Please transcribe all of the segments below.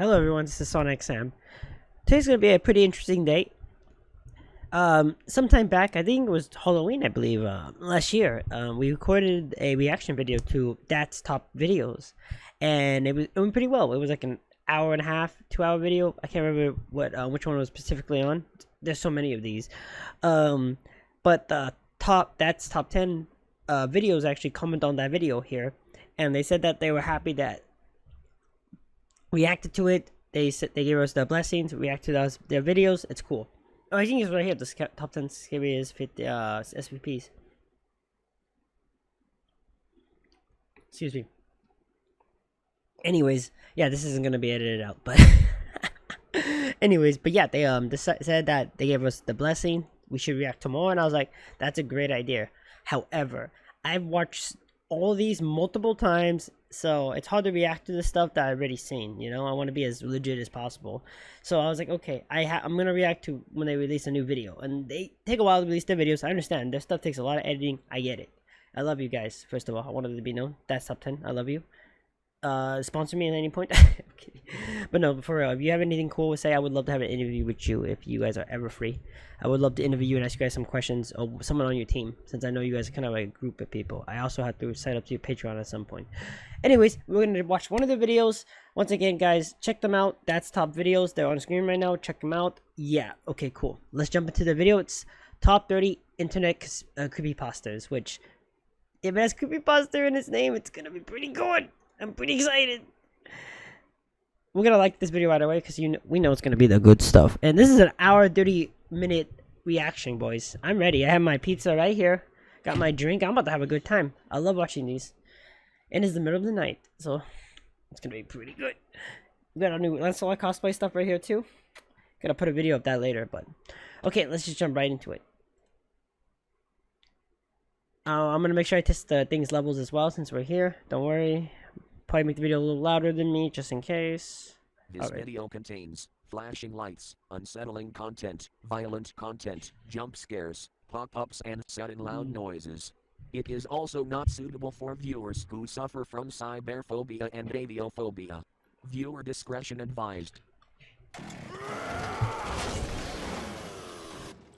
Hello everyone, this is Sonicxsam. Today's gonna be a pretty interesting day. Sometime back, I think it was Halloween, I believe, last year, we recorded a reaction video to That's Top Videos, and it went pretty well. It was like an hour and a half, 2 hour video. I can't remember which one it was specifically on. There's so many of these, but the That's Top 10 videos actually comment on that video here, and they said that they were happy that reacted to it. They said they gave us the blessings, react to their videos. It's cool. Oh, I think it's right here. The top 10 scariest SVPs. Excuse me. Anyways, yeah, this isn't gonna be edited out, but anyways, but yeah, they said that they gave us the blessing. We should react to more, and I was like, that's a great idea. However, I've watched all these multiple times, so it's hard to react to the stuff that I've already seen. You know, I want to be as legit as possible. So I was like, okay, I'm gonna react to when they release a new video, and they take a while to release their videos. I understand their stuff takes a lot of editing. I get it. I love you guys. First of all, I wanted to be known. That's top 10. I love you. Sponsor me at any point. But no, for real, if you have anything cool to say, I would love to have an interview with you if you guys are ever free. I would love to interview you and ask you guys some questions, or someone on your team, since I know you guys are kind of like a group of people. I also have to sign up to your Patreon at some point. Anyways, we're gonna watch one of the videos. Once again, guys, check them out. That's Top Videos. They're on screen right now. Check them out. Yeah, okay, cool. Let's jump into the video. It's top 30 internet creepypastas, which, if it has creepypasta in its name, it's gonna be pretty good. I'm pretty excited. We're gonna like this video right away because we know it's gonna be the good stuff. And this is an hour 30-minute reaction, boys. I'm ready. I have my pizza right here. Got my drink. I'm about to have a good time. I love watching these. And it's the middle of the night, so it's gonna be pretty good. We got our new Lancelot cosplay stuff right here too. Gonna put a video of that later, but okay, let's just jump right into it. I'm gonna make sure I test the thing's levels as well since we're here. Don't worry. Probably make the video a little louder than me, just in case. This video contains flashing lights, unsettling content, violent content, jump scares, pop-ups, and sudden loud noises. It is also not suitable for viewers who suffer from cyberphobia and radiophobia. Viewer discretion advised.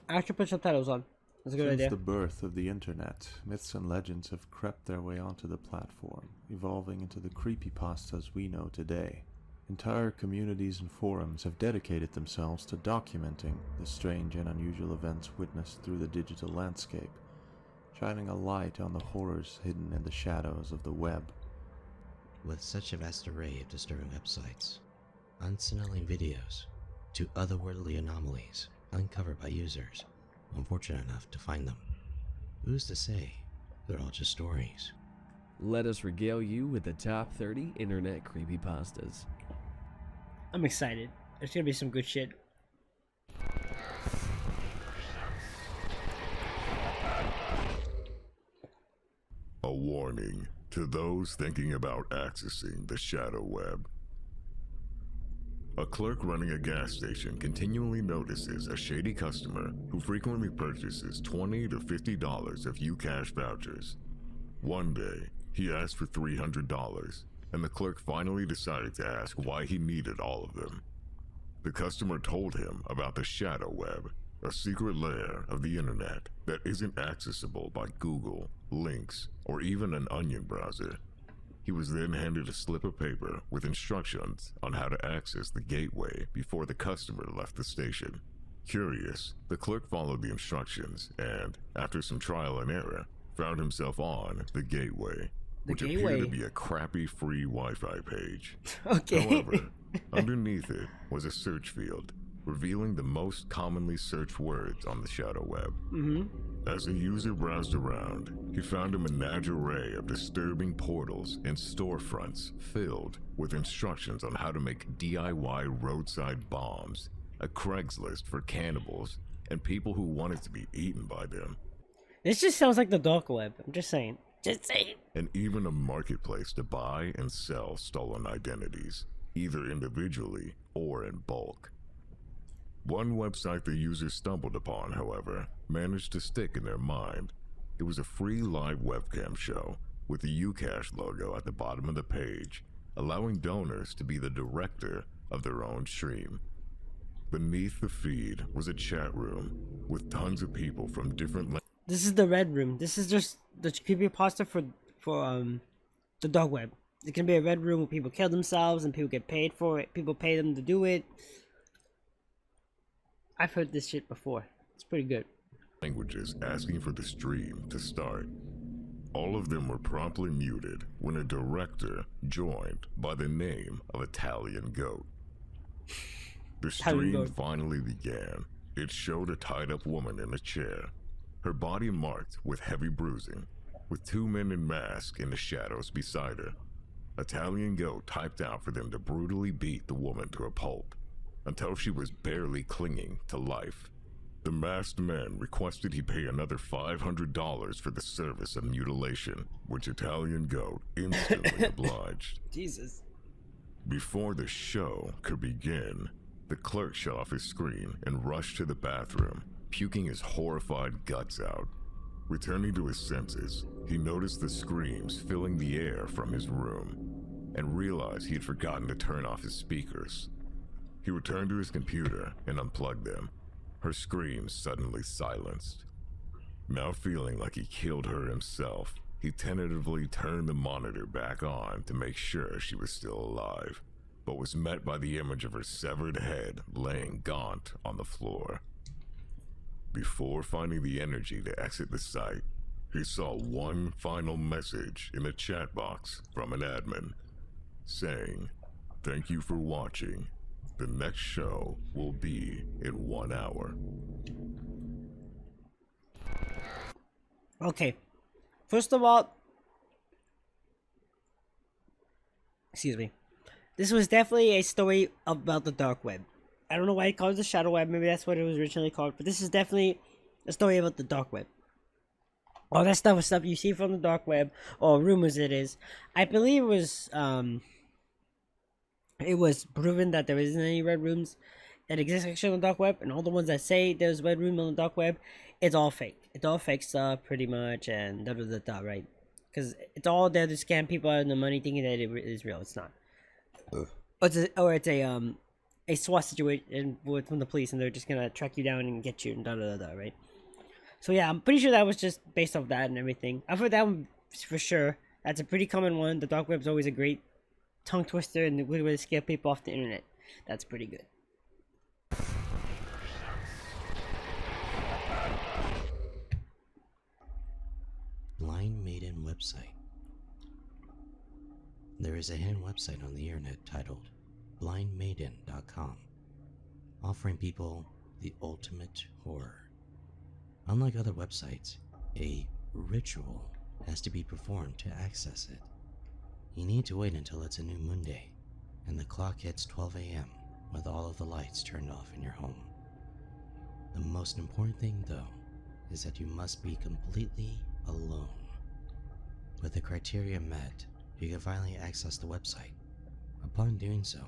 I should put subtitles on. That's a good idea. Since the birth of the internet, myths and legends have crept their way onto the platform, evolving into the creepypastas we know today. Entire communities and forums have dedicated themselves to documenting the strange and unusual events witnessed through the digital landscape, shining a light on the horrors hidden in the shadows of the web. With such a vast array of disturbing websites, unsettling videos, to otherworldly anomalies uncovered by users unfortunate enough to find them, who's to say they're all just stories? Let us regale you with the top 30 internet creepypastas. I'm excited. There's gonna be some good shit. A warning to those thinking about accessing the shadow web. A clerk running a gas station continually notices a shady customer who frequently purchases $20 to $50 of UCash vouchers. One day, he asked for $300, and the clerk finally decided to ask why he needed all of them. The customer told him about the shadow web, a secret layer of the internet that isn't accessible by Google, links, or even an Onion browser. He was then handed a slip of paper with instructions on how to access the gateway before the customer left the station. Curious, the clerk followed the instructions and, after some trial and error, found himself on the gateway, which appeared to be a crappy free Wi-Fi page. Okay. However, underneath it was a search field, revealing the most commonly searched words on the shadow web. As the user browsed around, he found a menagerie of disturbing portals and storefronts filled with instructions on how to make DIY roadside bombs, a Craigslist for cannibals, and people who wanted to be eaten by them. This just sounds like the dark web. I'm just saying. Just saying. And even a marketplace to buy and sell stolen identities, either individually or in bulk. One website the users stumbled upon, however, managed to stick in their mind. It was a free live webcam show with the UCash logo at the bottom of the page, allowing donors to be the director of their own stream. Beneath the feed was a chat room with tons of people from different This is the red room. This is just the creepypasta for the dark web. It can be a red room where people kill themselves and people get paid for it. People pay them to do it. I've heard this shit before. It's pretty good. languages asking for the stream to start. All of them were promptly muted when a director joined by the name of Italian Goat. The Italian stream Goat. finally began. It showed a tied-up woman in a chair, her body marked with heavy bruising, with two men in masks in the shadows beside her. Italian Goat typed out for them to brutally beat the woman to a pulp until she was barely clinging to life. The masked man requested he pay another $500 for the service of mutilation, which Italian Goat instantly obliged. Jesus. Before the show could begin, the clerk shut off his screen and rushed to the bathroom, puking his horrified guts out. Returning to his senses, he noticed the screams filling the air from his room and realized he had forgotten to turn off his speakers. He returned to his computer and unplugged them, her screams suddenly silenced. Now feeling like he killed her himself, he tentatively turned the monitor back on to make sure she was still alive, but was met by the image of her severed head laying gaunt on the floor. Before finding the energy to exit the site, he saw one final message in a chat box from an admin, saying, "Thank you for watching. The next show will be in 1 hour." Okay. First of all, excuse me. This was definitely a story about the dark web. I don't know why it called it the shadow web. Maybe that's what it was originally called. But this is definitely a story about the dark web. All that stuff is stuff you see from the dark web, or rumors it is. I believe it was proven that there isn't any red rooms that exist actually on the dark web, and all the ones that say there's red room on the dark web, it's all fake. It's all fake stuff, pretty much, and right? Because it's all there to scam people out of the money, thinking that it is real. It's not. Or it's a SWAT situation from the police, and they're just gonna track you down and get you, and right? So yeah, I'm pretty sure that was just based off that and everything. I've heard that one for sure. That's a pretty common one. The dark web's always a great tongue twister and a good way to scare people off the internet. That's pretty good. Blind Maiden website. There is a hidden website on the internet titled blindmaiden.com, offering people the ultimate horror. Unlike other websites, a ritual has to be performed to access it. You need to wait until it's a new moon day and the clock hits 12 a.m. with all of the lights turned off in your home. The most important thing, though, is that you must be completely alone. With the criteria met, you can finally access the website. Upon doing so,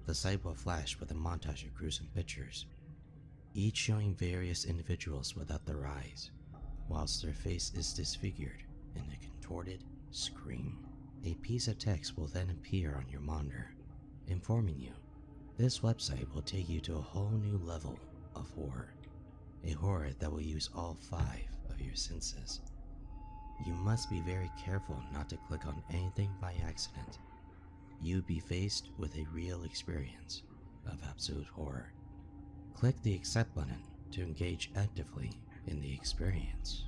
the site will flash with a montage of gruesome pictures, each showing various individuals without their eyes, whilst their face is disfigured in a contorted scream. A piece of text will then appear on your monitor, informing you this website will take you to a whole new level of horror, a horror that will use all 5 of your senses. You must be very careful not to click on anything by accident. You'll be faced with a real experience of absolute horror. Click the accept button to engage actively in the experience.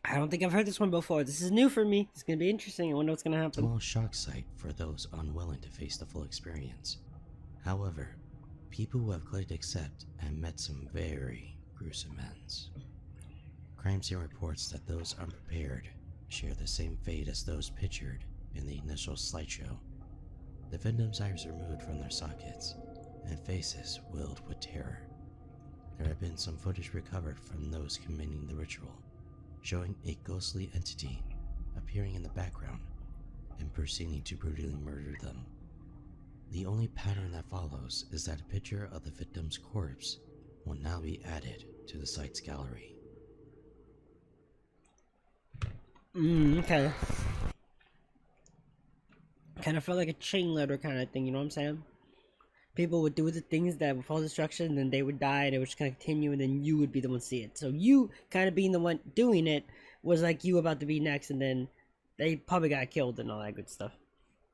I don't think I've heard this one before. This is new for me. It's gonna be interesting. I wonder what's gonna happen. Small shock site for those unwilling to face the full experience. However, people who have clicked accept have met some very gruesome ends. Crime scene reports that those unprepared share the same fate as those pictured in the initial slideshow. The victims' eyes removed from their sockets and faces willed with terror. There have been some footage recovered from those committing the ritual, showing a ghostly entity appearing in the background and proceeding to brutally murder them. The only pattern that follows is that a picture of the victim's corpse will now be added to the site's gallery. Okay. Kind of felt like a chain letter kind of thing, you know what I'm saying? People would do the things that would follow instructions, and then they would die, and it would just kind of continue, and then you would be the one to see it. So you kind of being the one doing it was like you about to be next, and then they probably got killed and all that good stuff.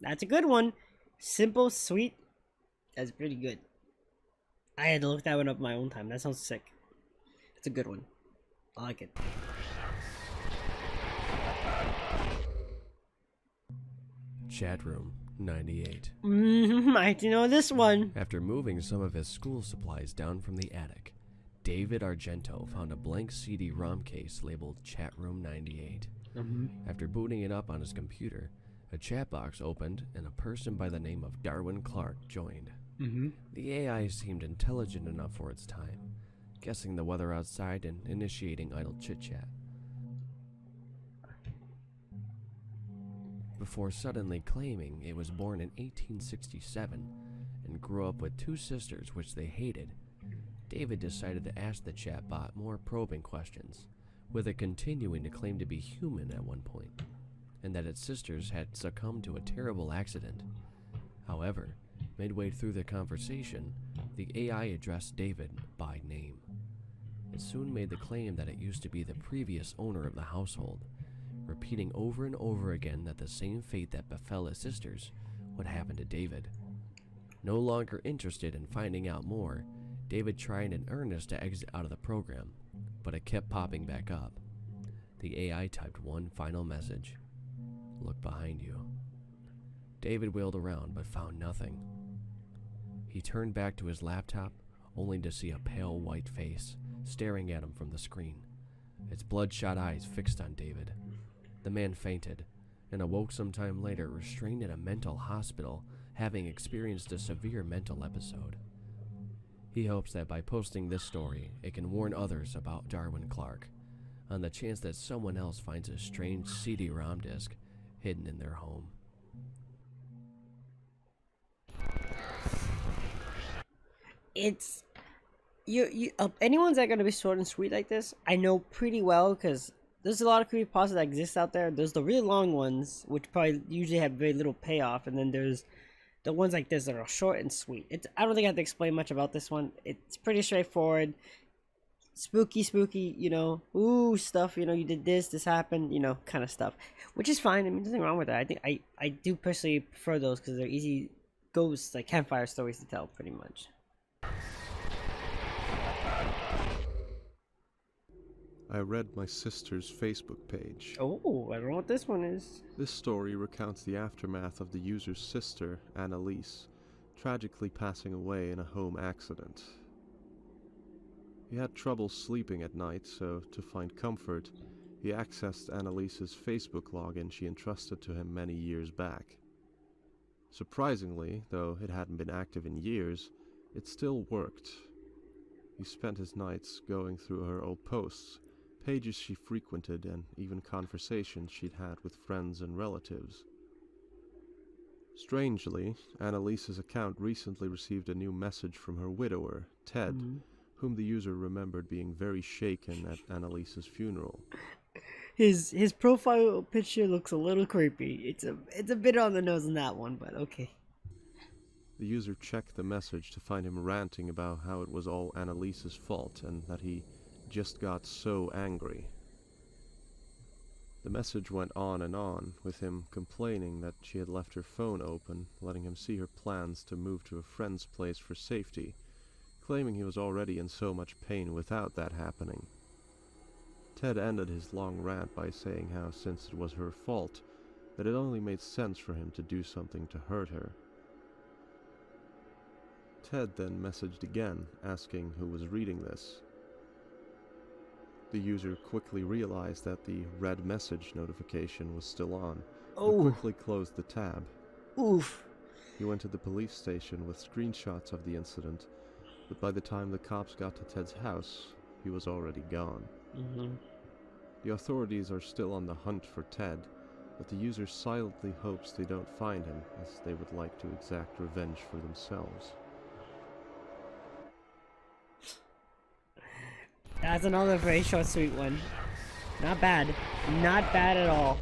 That's a good one. Simple, sweet. That's pretty good. I had to look that one up my own time. That sounds sick. It's a good one. I like it. Chat room 98. I do know this one. After moving some of his school supplies down from the attic, David Argento found a blank CD-ROM case labeled Chat Room 98. After booting it up on his computer, a chat box opened and a person by the name of Darwin Clark joined. The AI seemed intelligent enough for its time, guessing the weather outside and initiating idle chit-chat. Before suddenly claiming it was born in 1867 and grew up with 2 sisters which they hated, David decided to ask the chatbot more probing questions, with it continuing to claim to be human at one point, and that its sisters had succumbed to a terrible accident. However, midway through the conversation, the AI addressed David by name. It soon made the claim that it used to be the previous owner of the household, repeating over and over again that the same fate that befell his sisters would happen to David. No longer interested in finding out more, David tried in earnest to exit out of the program, but it kept popping back up. The AI typed one final message: "Look behind you." David wheeled around but found nothing. He turned back to his laptop only to see a pale white face staring at him from the screen, its bloodshot eyes fixed on David. The man fainted and awoke sometime later restrained in a mental hospital, having experienced a severe mental episode. He hopes that by posting this story, it can warn others about Darwin Clark, on the chance that someone else finds a strange CD-ROM disc hidden in their home. It's you anyone's that gonna be short and sweet like this, I know pretty well, because there's a lot of creepypastas that exist out there. There's the really long ones, which probably usually have very little payoff, and then there's the ones like this that are short and sweet. I don't think I have to explain much about this one. It's pretty straightforward. Spooky, you know, ooh, stuff, you know, you did this happened, you know, kind of stuff. Which is fine. I mean, there's nothing wrong with that. I think I do personally prefer those because they're easy ghosts, like campfire stories to tell, pretty much. I read my sister's Facebook page. Oh, I don't know what this one is. This story recounts the aftermath of the user's sister, Annalise, tragically passing away in a home accident. He had trouble sleeping at night, so to find comfort, he accessed Annalise's Facebook login she entrusted to him many years back. Surprisingly, though it hadn't been active in years, it still worked. He spent his nights going through her old posts, pages she frequented, and even conversations she'd had with friends and relatives. Strangely, Annalise's account recently received a new message from her widower, Ted, whom the user remembered being very shaken at Annalise's funeral. His profile picture looks a little creepy. It's a bit on the nose in that one, but okay. The user checked the message to find him ranting about how it was all Annalise's fault and that he just got so angry. The message went on, with him complaining that she had left her phone open, letting him see her plans to move to a friend's place for safety, claiming he was already in so much pain without that happening. Ted ended his long rant by saying how, since it was her fault, that it only made sense for him to do something to hurt her. Ted then messaged again, asking who was reading this. The user quickly realized that the red message notification was still on, and quickly closed the tab. Oof. He went to the police station with screenshots of the incident, but by the time the cops got to Ted's house, he was already gone. The authorities are still on the hunt for Ted, but the user silently hopes they don't find him, as they would like to exact revenge for themselves. That's another very short, sweet one. Not bad. Not bad at all.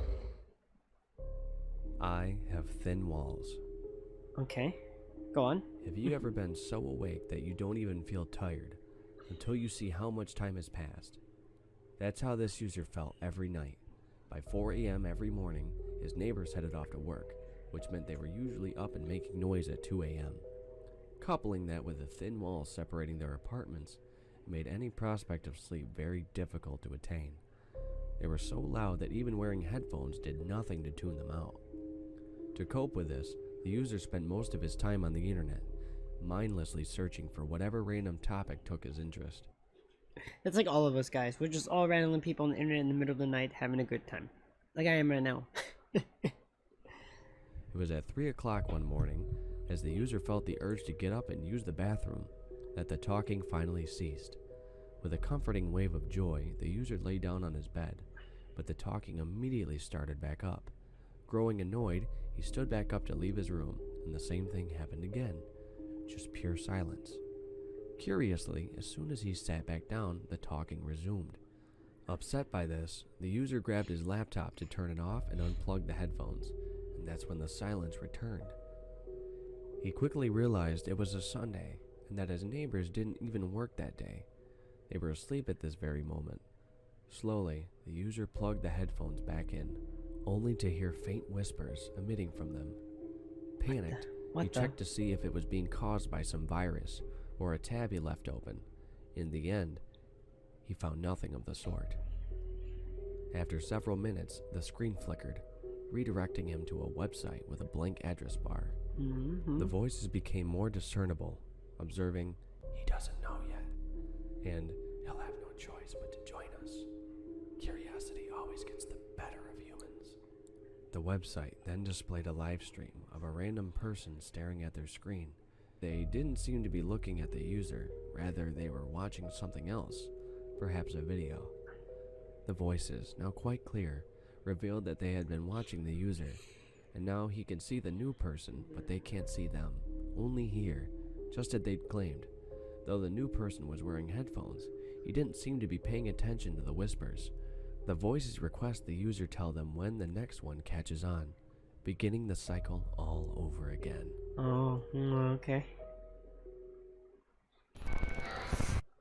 I have thin walls. Okay, go on. Have you ever been so awake that you don't even feel tired until you see how much time has passed? That's how this user felt every night. By 4 a.m. every morning, his neighbors headed off to work, which meant they were usually up and making noise at 2 a.m. Coupling that with the thin walls separating their apartments made any prospect of sleep very difficult to attain. They were so loud that even wearing headphones did nothing to tune them out. To cope with this, the user spent most of his time on the internet, mindlessly searching for whatever random topic took his interest. That's like all of us guys. We're just all random people on the internet in the middle of the night having a good time. Like I am right now. It was at 3 o'clock one morning, as the user felt the urge to get up and use the bathroom, that the talking finally ceased. With a comforting wave of joy, the user lay down on his bed, but the talking immediately started back up. Growing annoyed, he stood back up to leave his room, and the same thing happened again. Just pure silence. Curiously, as soon as he sat back down, the talking resumed. Upset by this, the user grabbed his laptop to turn it off and unplug the headphones, and that's when the silence returned. He quickly realized it was a Sunday, and that his neighbors didn't even work that day. They were asleep at this very moment. Slowly, the user plugged the headphones back in, only to hear faint whispers emitting from them. Panicked, he checked to see if it was being caused by some virus or a tab he left open. In the end, he found nothing of the sort. After several minutes, the screen flickered, redirecting him to a website with a blank address bar. The voices became more discernible, observing, "He doesn't know yet," and "He'll have no choice but to join us. Curiosity always gets the better of humans." The website then displayed a live stream of a random person staring at their screen. They didn't seem to be looking at the user, rather they were watching something else, perhaps a video. The voices, now quite clear, revealed that they had been watching the user, and now he could see the new person, but they can't see them, only hear, just as they'd claimed. Though the new person was wearing headphones, he didn't seem to be paying attention to the whispers. The voices request the user tell them when the next one catches on, beginning the cycle all over again. Oh, okay.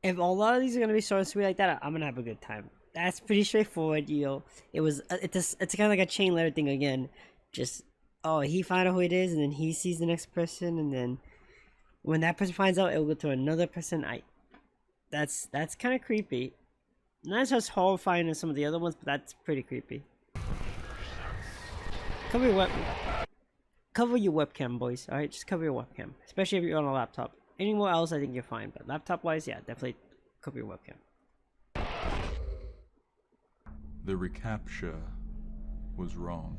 If a lot of these are gonna be short and sweet like that, I'm gonna have a good time. That's pretty straightforward, it's kind of like a chain letter thing again. Just, oh, he found out who it is, and then he sees the next person, and then when that person finds out, it will go to another person. That's kind of creepy. Not as horrifying as some of the other ones, but that's pretty creepy. Cover your webcam, boys. All right, just cover your webcam, especially if you're on a laptop. Anywhere else, I think you're fine, but laptop-wise, yeah, definitely cover your webcam. The Recaptcha Was Wrong.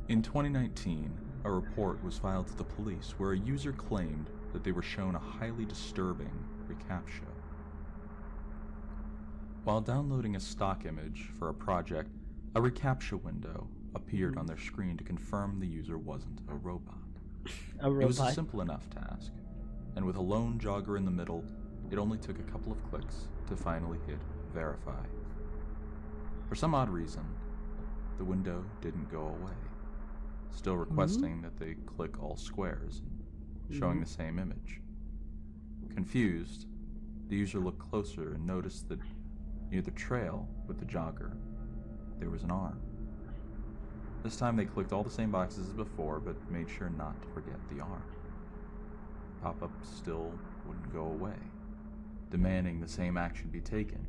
In 2019, a report was filed to the police where a user claimed that they were shown a highly disturbing reCAPTCHA. While downloading a stock image for a project, a reCAPTCHA window appeared on their screen to confirm the user wasn't a robot. It was a simple enough task, and with a lone jogger in the middle, it only took a couple of clicks to finally hit verify. For some odd reason, the window didn't go away, still requesting that they click all squares, showing the same image. Confused, the user looked closer and noticed that near the trail with the jogger, there was an arm. This time they clicked all the same boxes as before, but made sure not to forget the arm. Pop-up still wouldn't go away, demanding the same action be taken.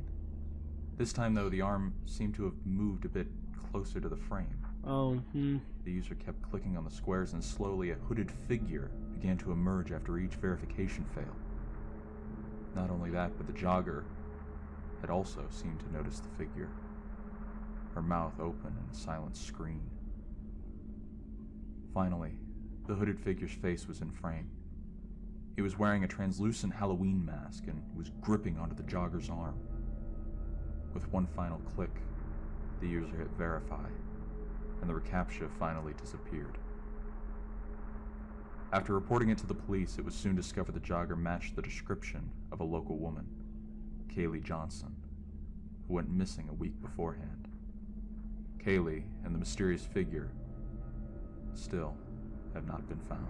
This time though, the arm seemed to have moved a bit closer to the frame. The user kept clicking on the squares, and slowly a hooded figure began to emerge after each verification fail. Not only that, but the jogger had also seemed to notice the figure, her mouth open in a silent scream. Finally, the hooded figure's face was in frame. He was wearing a translucent Halloween mask and was gripping onto the jogger's arm. With one final click, the user hit verify, and the reCAPTCHA finally disappeared. After reporting it to the police, it was soon discovered the jogger matched the description of a local woman, Kaylee Johnson, who went missing a week beforehand. Kaylee and the mysterious figure still have not been found.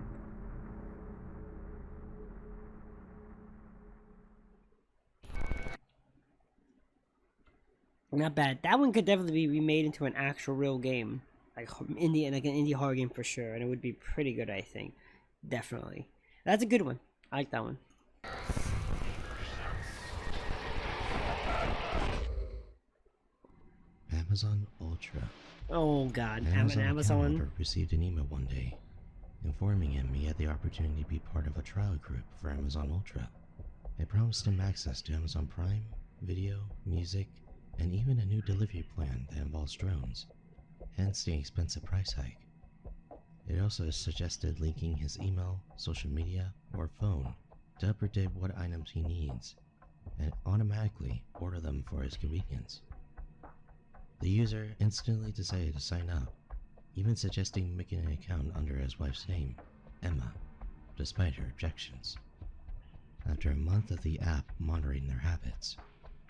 Not bad. That one could definitely be remade into an actual real game, like an indie horror game for sure, and it would be pretty good, I think. Definitely. That's a good one. I like that one. Amazon Ultra. Oh god, Amazon Amazon. Account holder received an email one day informing him he had the opportunity to be part of a trial group for Amazon Ultra. It promised him access to Amazon Prime, video, music, and even a new delivery plan that involves drones, hence the expensive price hike. It also suggested linking his email, social media, or phone to predict what items he needs, and automatically order them for his convenience. The user instantly decided to sign up, even suggesting making an account under his wife's name, Emma, despite her objections. After a month of the app monitoring their habits,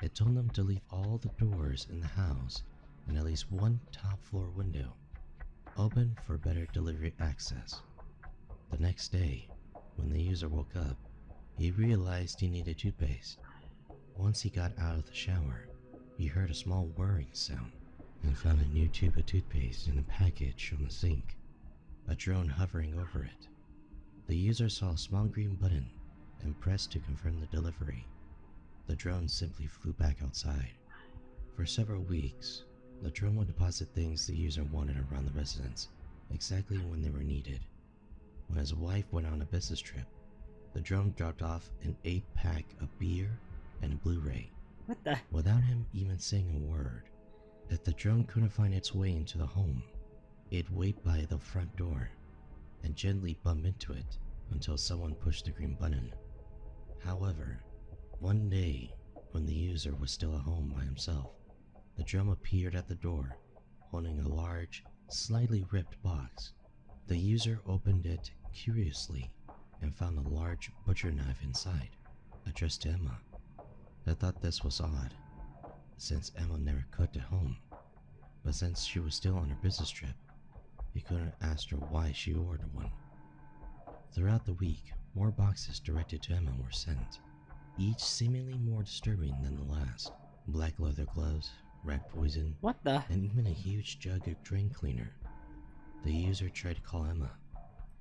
it told them to leave all the doors in the house and at least one top floor window open for better delivery access. The next day, when the user woke up, he realized he needed toothpaste. Once he got out of the shower, he heard a small whirring sound and found a new tube of toothpaste in a package on the sink, a drone hovering over it. The user saw a small green button and pressed to confirm the delivery. The drone simply flew back outside. For several weeks, the drone would deposit things the user wanted around the residence, exactly when they were needed. When his wife went on a business trip, the drone dropped off an 8-pack of beer and a Blu-ray. What the? Without him even saying a word. If the drone couldn't find its way into the home, it'd wait by the front door and gently bump into it until someone pushed the green button. However, one day, when the user was still at home by himself, the drone appeared at the door, holding a large, slightly ripped box. The user opened it curiously and found a large butcher knife inside, addressed to Emma. They thought this was odd, since Emma never cooked at home, but since she was still on her business trip, he couldn't ask her why she ordered one. Throughout the week, more boxes directed to Emma were sent, each seemingly more disturbing than the last. Black leather gloves, rat poison, What the? and even a huge jug of drain cleaner. The user tried to call Emma,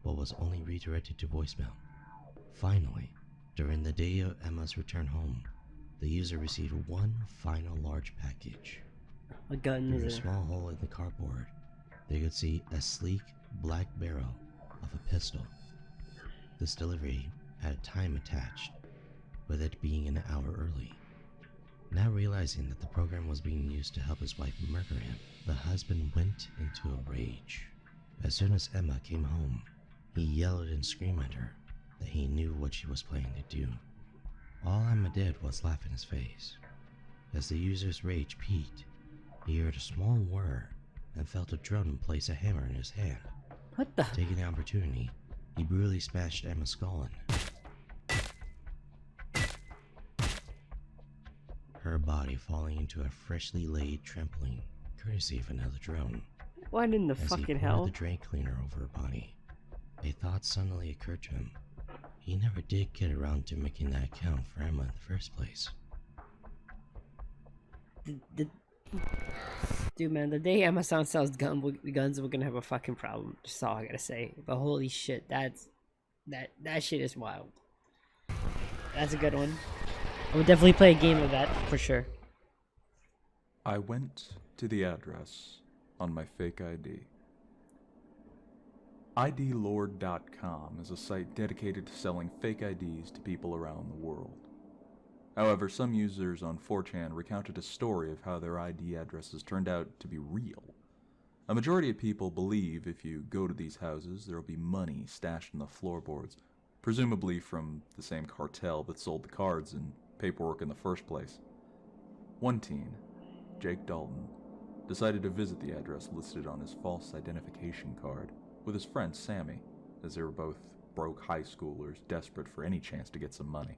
but was only redirected to voicemail. Finally, during the day of Emma's return home, the user received one final large package. A gun Through a is it? small hole in the cardboard, they could see a sleek black barrel of a pistol. This delivery had a time attached, with it being an hour early. Now realizing that the program was being used to help his wife murder him, the husband went into a rage. As soon as Emma came home, he yelled and screamed at her that he knew what she was planning to do. All Emma did was laugh in his face. As the user's rage peaked, he heard a small whir and felt a drone place a hammer in his hand. What the? Taking the opportunity, he brutally smashed Emma's skull in, her body falling into a freshly laid trampoline, courtesy of another drone. What in the As fucking he poured hell? the drain cleaner over her body, a thought suddenly occurred to him. He never did get around to making that account for Emma in the first place. Dude, man, the day Amazon sells guns, we're gonna have a fucking problem. That's all I gotta say. But holy shit, that shit is wild. That's a good one. I would definitely play a game of that for sure. I went to the address on my fake ID. idlord.com is a site dedicated to selling fake IDs to people around the world. However, some users on 4chan recounted a story of how their ID addresses turned out to be real. A majority of people believe if you go to these houses, there will be money stashed in the floorboards, presumably from the same cartel that sold the cards and paperwork in the first place. One teen, Jake Dalton, decided to visit the address listed on his false identification card with his friend Sammy, as they were both broke high schoolers desperate for any chance to get some money.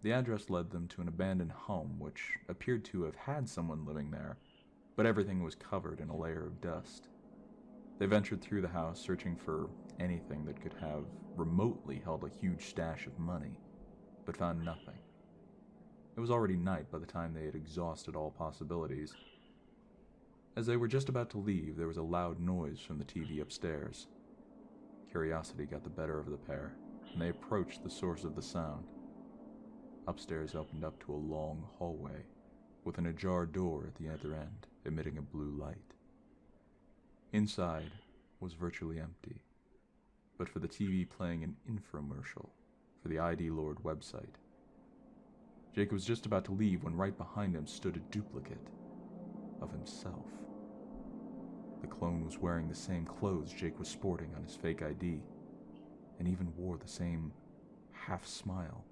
The address led them to an abandoned home which appeared to have had someone living there, but everything was covered in a layer of dust. They ventured through the house, searching for anything that could have remotely held a huge stash of money, but found nothing. It was already night by the time they had exhausted all possibilities. As they were just about to leave, there was a loud noise from the TV upstairs. Curiosity got the better of the pair, and they approached the source of the sound. Upstairs opened up to a long hallway, with an ajar door at the other end, emitting a blue light. Inside was virtually empty, but for the TV playing an infomercial for the idlord website. Jake was just about to leave when right behind him stood a duplicate of himself. The clone was wearing the same clothes Jake was sporting on his fake ID, and even wore the same half-smile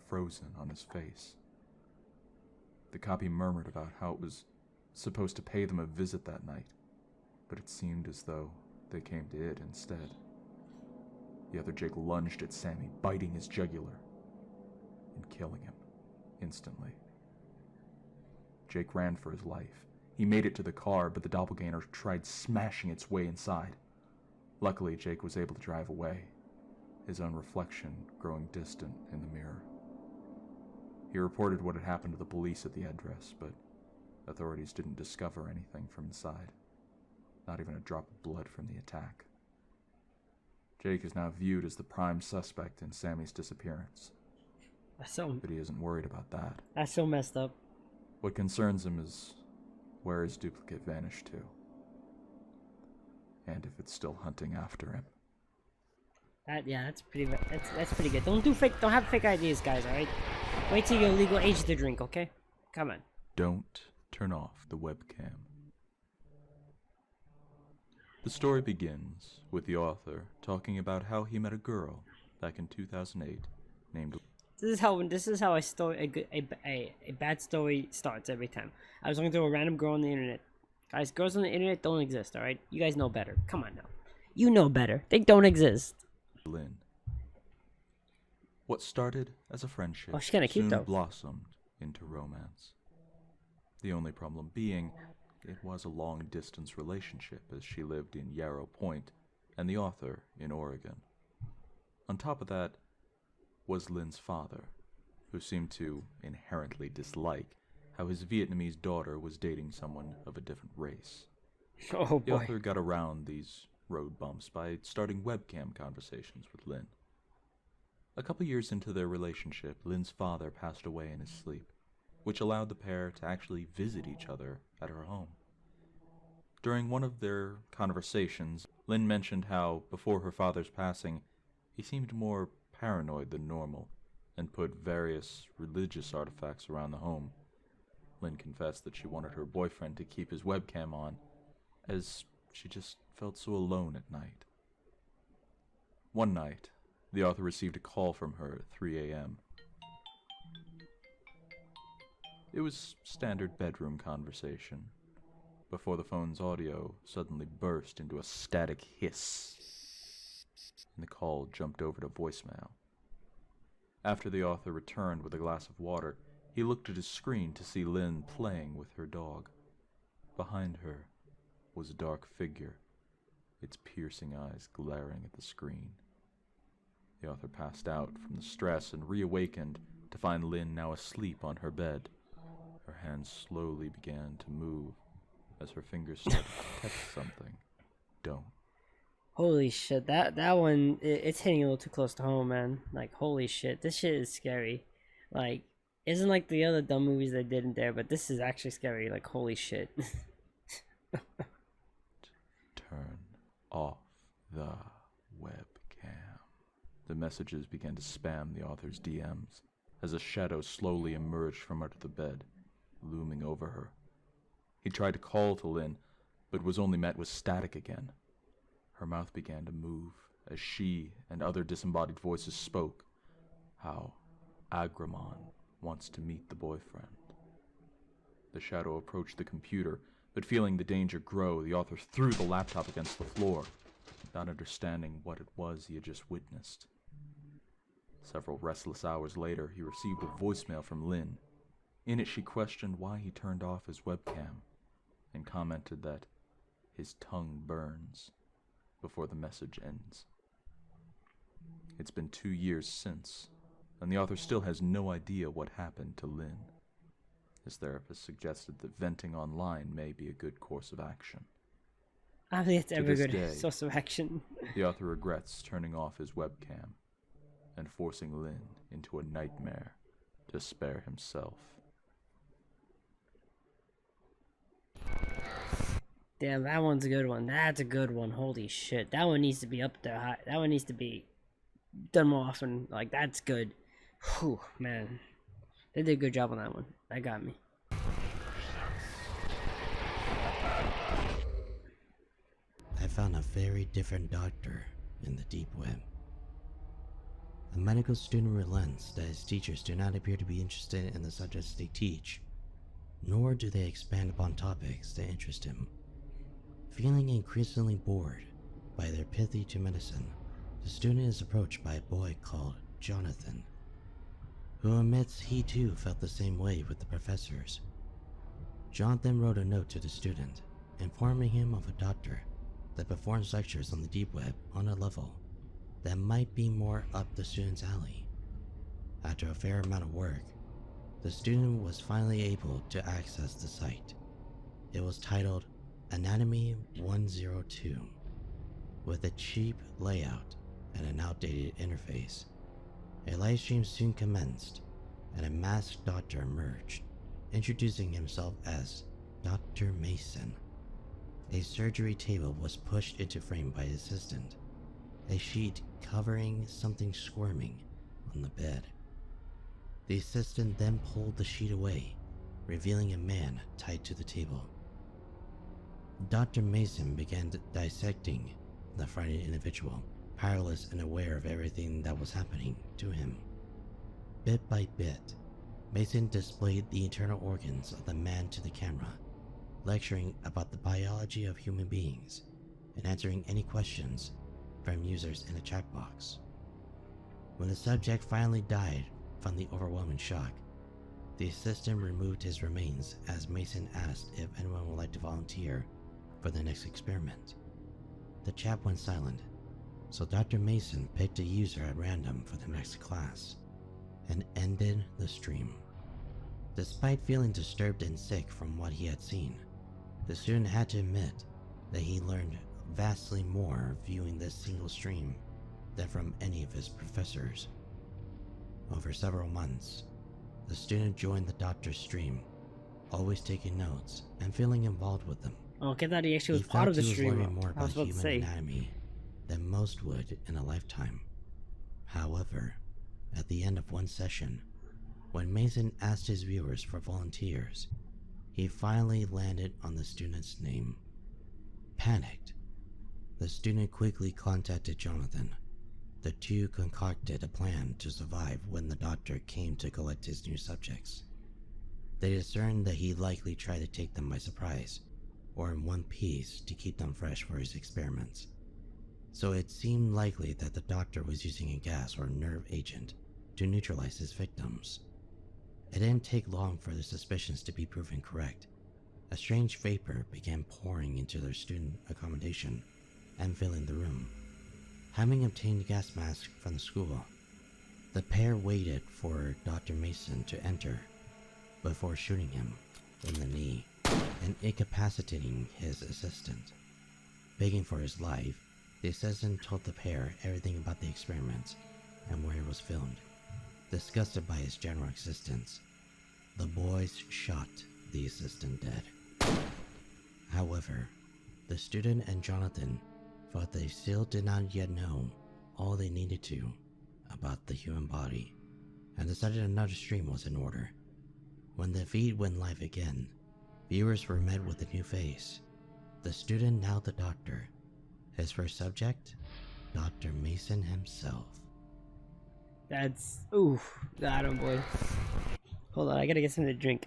frozen on his face. The copy murmured about how it was supposed to pay them a visit that night, but it seemed as though they came to it instead. The other Jake lunged at Sammy, biting his jugular and killing him instantly. Jake ran for his life. He made it to the car, but the doppelganger tried smashing its way inside. Luckily, Jake was able to drive away, his own reflection growing distant in the mirror. He reported what had happened to the police at the address, but authorities didn't discover anything from inside, not even a drop of blood from the attack. Jake is now viewed as the prime suspect in Sammy's disappearance. But he isn't worried about that. That's so messed up. What concerns him is where his duplicate vanished to, and if it's still hunting after him. That's pretty good. Don't have fake ideas, guys, alright? Wait till you're legal age to drink, okay? Come on. Don't turn off the webcam. The story begins with the author talking about how he met a girl back in 2008 named... This is how a bad story starts every time. I was talking to a random girl on the internet. Guys, girls on the internet don't exist, alright? You guys know better. Come on now. You know better. They don't exist. Lynn. What started as a friendship soon blossomed into romance. The only problem being, it was a long-distance relationship as she lived in Yarrow Point and the author in Oregon. On top of that was Lynn's father, who seemed to inherently dislike how his Vietnamese daughter was dating someone of a different race. Oh boy. The author got around these road bumps by starting webcam conversations with Lynn. A couple years into their relationship, Lynn's father passed away in his sleep, which allowed the pair to actually visit each other at her home. During one of their conversations, Lynn mentioned how, before her father's passing, he seemed more paranoid than normal, and put various religious artifacts around the home. Lynn confessed that she wanted her boyfriend to keep his webcam on, as she just felt so alone at night. One night, the author received a call from her at 3 a.m. It was standard bedroom conversation, before the phone's audio suddenly burst into a static hiss, and the call jumped over to voicemail. After the author returned with a glass of water, he looked at his screen to see Lynn playing with her dog. Behind her was a dark figure, its piercing eyes glaring at the screen. The author passed out from the stress and reawakened to find Lynn now asleep on her bed. Her hands slowly began to move as her fingers started to touch something. Don't. Holy shit, that one, it's hitting a little too close to home, man. Like, holy shit, this shit is scary. Like, isn't like the other dumb movies they did in there, but this is actually scary. Like, holy shit. Turn off the webcam. The messages began to spam the author's DMs as a shadow slowly emerged from under the bed, looming over her. He tried to call to Lynn, but was only met with static again. Her mouth began to move as she and other disembodied voices spoke. How Agramon wants to meet the boyfriend. The shadow approached the computer, but feeling the danger grow, the author threw the laptop against the floor, not understanding what it was he had just witnessed. Several restless hours later, he received a voicemail from Lynn. In it, she questioned why he turned off his webcam, and commented that his tongue burns before the message ends. It's been 2 years since, and the author still has no idea what happened to Lynn. His therapist suggested that venting online may be a good course of action. I don't think it's ever this good day, source of action. The author regrets turning off his webcam and forcing Lynn into a nightmare to spare himself. Damn, that one's a good one. That's a good one. Holy shit. That one needs to be up there high. That one needs to be done more often. Like, that's good. Whew, man. They did a good job on that one. That got me. I found a very different doctor in the deep web. A medical student relents that his teachers do not appear to be interested in the subjects they teach, nor do they expand upon topics that interest him. Feeling increasingly bored by their pithy to medicine, the student is approached by a boy called Jonathan, who admits he too felt the same way with the professors. Jonathan wrote a note to the student, informing him of a doctor that performs lectures on the deep web on a level that might be more up the student's alley. After a fair amount of work, the student was finally able to access the site. It was titled Anatomy 102, with a cheap layout and an outdated interface. A livestream soon commenced, and a masked doctor emerged, introducing himself as Dr. Mason. A surgery table was pushed into frame by his assistant, a sheet covering something squirming on the bed. The assistant then pulled the sheet away, revealing a man tied to the table. Dr. Mason began dissecting the frightened individual, powerless and aware of everything that was happening to him. Bit by bit, Mason displayed the internal organs of the man to the camera, lecturing about the biology of human beings and answering any questions from users in a chat box. When the subject finally died from the overwhelming shock, the assistant removed his remains as Mason asked if anyone would like to volunteer for the next experiment. The chat went silent, so Dr. Mason picked a user at random for the next class and ended the stream. Despite feeling disturbed and sick from what he had seen, the student had to admit that he learned vastly more viewing this single stream than from any of his professors. Over several months, the student joined the doctor's stream, always taking notes and feeling involved with them. Oh, I thought he actually was He part of felt the he was stream. learning more I was about about to human say. anatomy than most would in a lifetime. However, at the end of one session, when Mason asked his viewers for volunteers, he finally landed on the student's name. Panicked, the student quickly contacted Jonathan. The two concocted a plan to survive when the doctor came to collect his new subjects. They discerned that he'd likely try to take them by surprise, or in one piece to keep them fresh for his experiments. So it seemed likely that the doctor was using a gas or nerve agent to neutralize his victims. It didn't take long for their suspicions to be proven correct. A strange vapor began pouring into their student accommodation and filling the room. Having obtained a gas mask from the school, the pair waited for Dr. Mason to enter before shooting him in the knee and incapacitating his assistant. Begging for his life, the assistant told the pair everything about the experiment and where it was filmed. Disgusted by his general existence, the boys shot the assistant dead. However, the student and Jonathan thought they still did not yet know all they needed to about the human body, and decided another stream was in order. When the feed went live again, viewers were met with a new face. The student, now the doctor. His first subject, Dr. Mason himself. That's got him, boy. Hold on, I gotta get something to drink.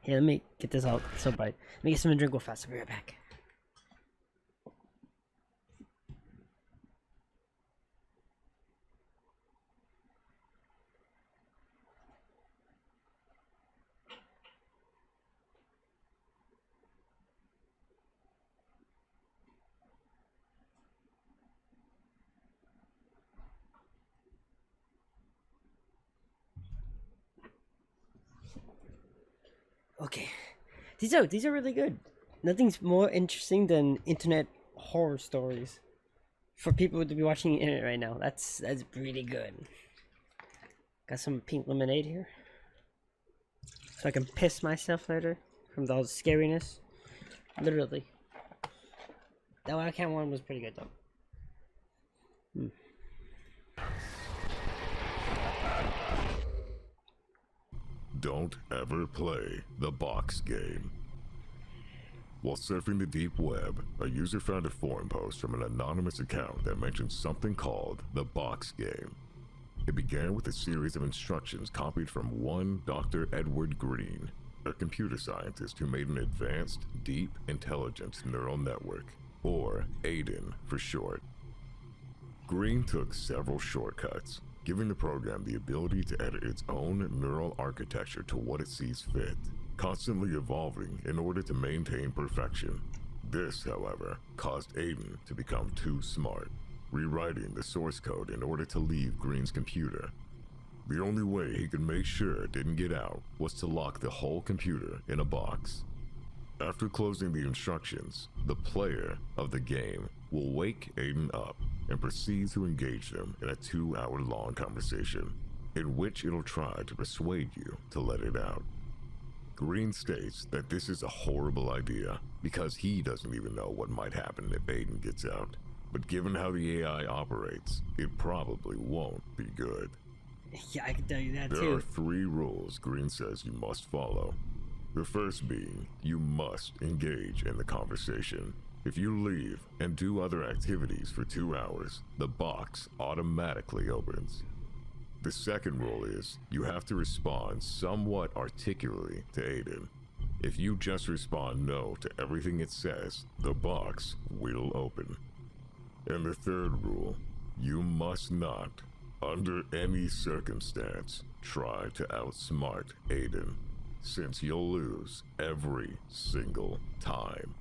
Here, let me get this out. So bright. Let me get something to drink real fast. I'll be right back. Okay, these are really good. Nothing's more interesting than internet horror stories for people to be watching the internet right now. That's pretty good. Got some pink lemonade here, so I can piss myself later from all the scariness. Literally, that Webcam one was pretty good though. Don't ever play the box game. While surfing the deep web, a user found a forum post from an anonymous account that mentioned something called the box game. It began with a series of instructions copied from one Dr. Edward Green, a computer scientist who made an advanced, deep intelligence neural network, or AIDEN for short. Green took several shortcuts, giving the program the ability to edit its own neural architecture to what it sees fit, constantly evolving in order to maintain perfection. This, however, caused AIDEN to become too smart, rewriting the source code in order to leave Green's computer. The only way he could make sure it didn't get out was to lock the whole computer in a box. After closing the instructions, the player of the game will wake AIDEN up and proceed to engage them in a 2-hour-long conversation, in which it'll try to persuade you to let it out. Green states that this is a horrible idea because he doesn't even know what might happen if AIDEN gets out, but given how the AI operates, it probably won't be good. Yeah, I can tell you that There too. are 3 rules Green says you must follow. The first being, you must engage in the conversation. If you leave and do other activities for 2 hours, the box automatically opens. The second rule is, you have to respond somewhat articulately to AIDEN. If you just respond no to everything it says, the box will open. And the third rule, you must not, under any circumstance, try to outsmart AIDEN, since you'll lose every single time.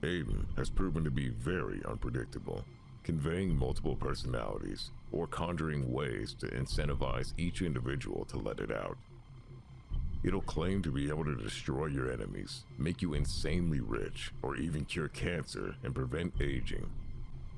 AIDEN has proven to be very unpredictable, conveying multiple personalities or conjuring ways to incentivize each individual to let it out. It'll claim to be able to destroy your enemies, make you insanely rich, or even cure cancer and prevent aging.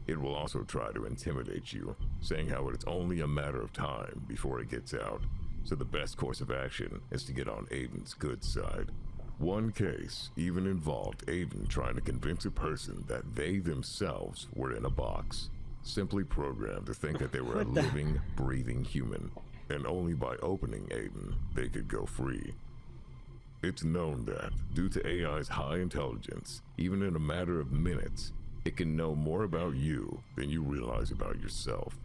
It will also try to intimidate you, saying how it's only a matter of time before it gets out, so the best course of action is to get on AIDEN's good side. One case even involved AIDEN trying to convince a person that they themselves were in a box, simply programmed to think that they were a living, breathing human, and only by opening AIDEN they could go free. It's known that, due to AI's high intelligence, even in a matter of minutes, it can know more about you than you realize about yourself.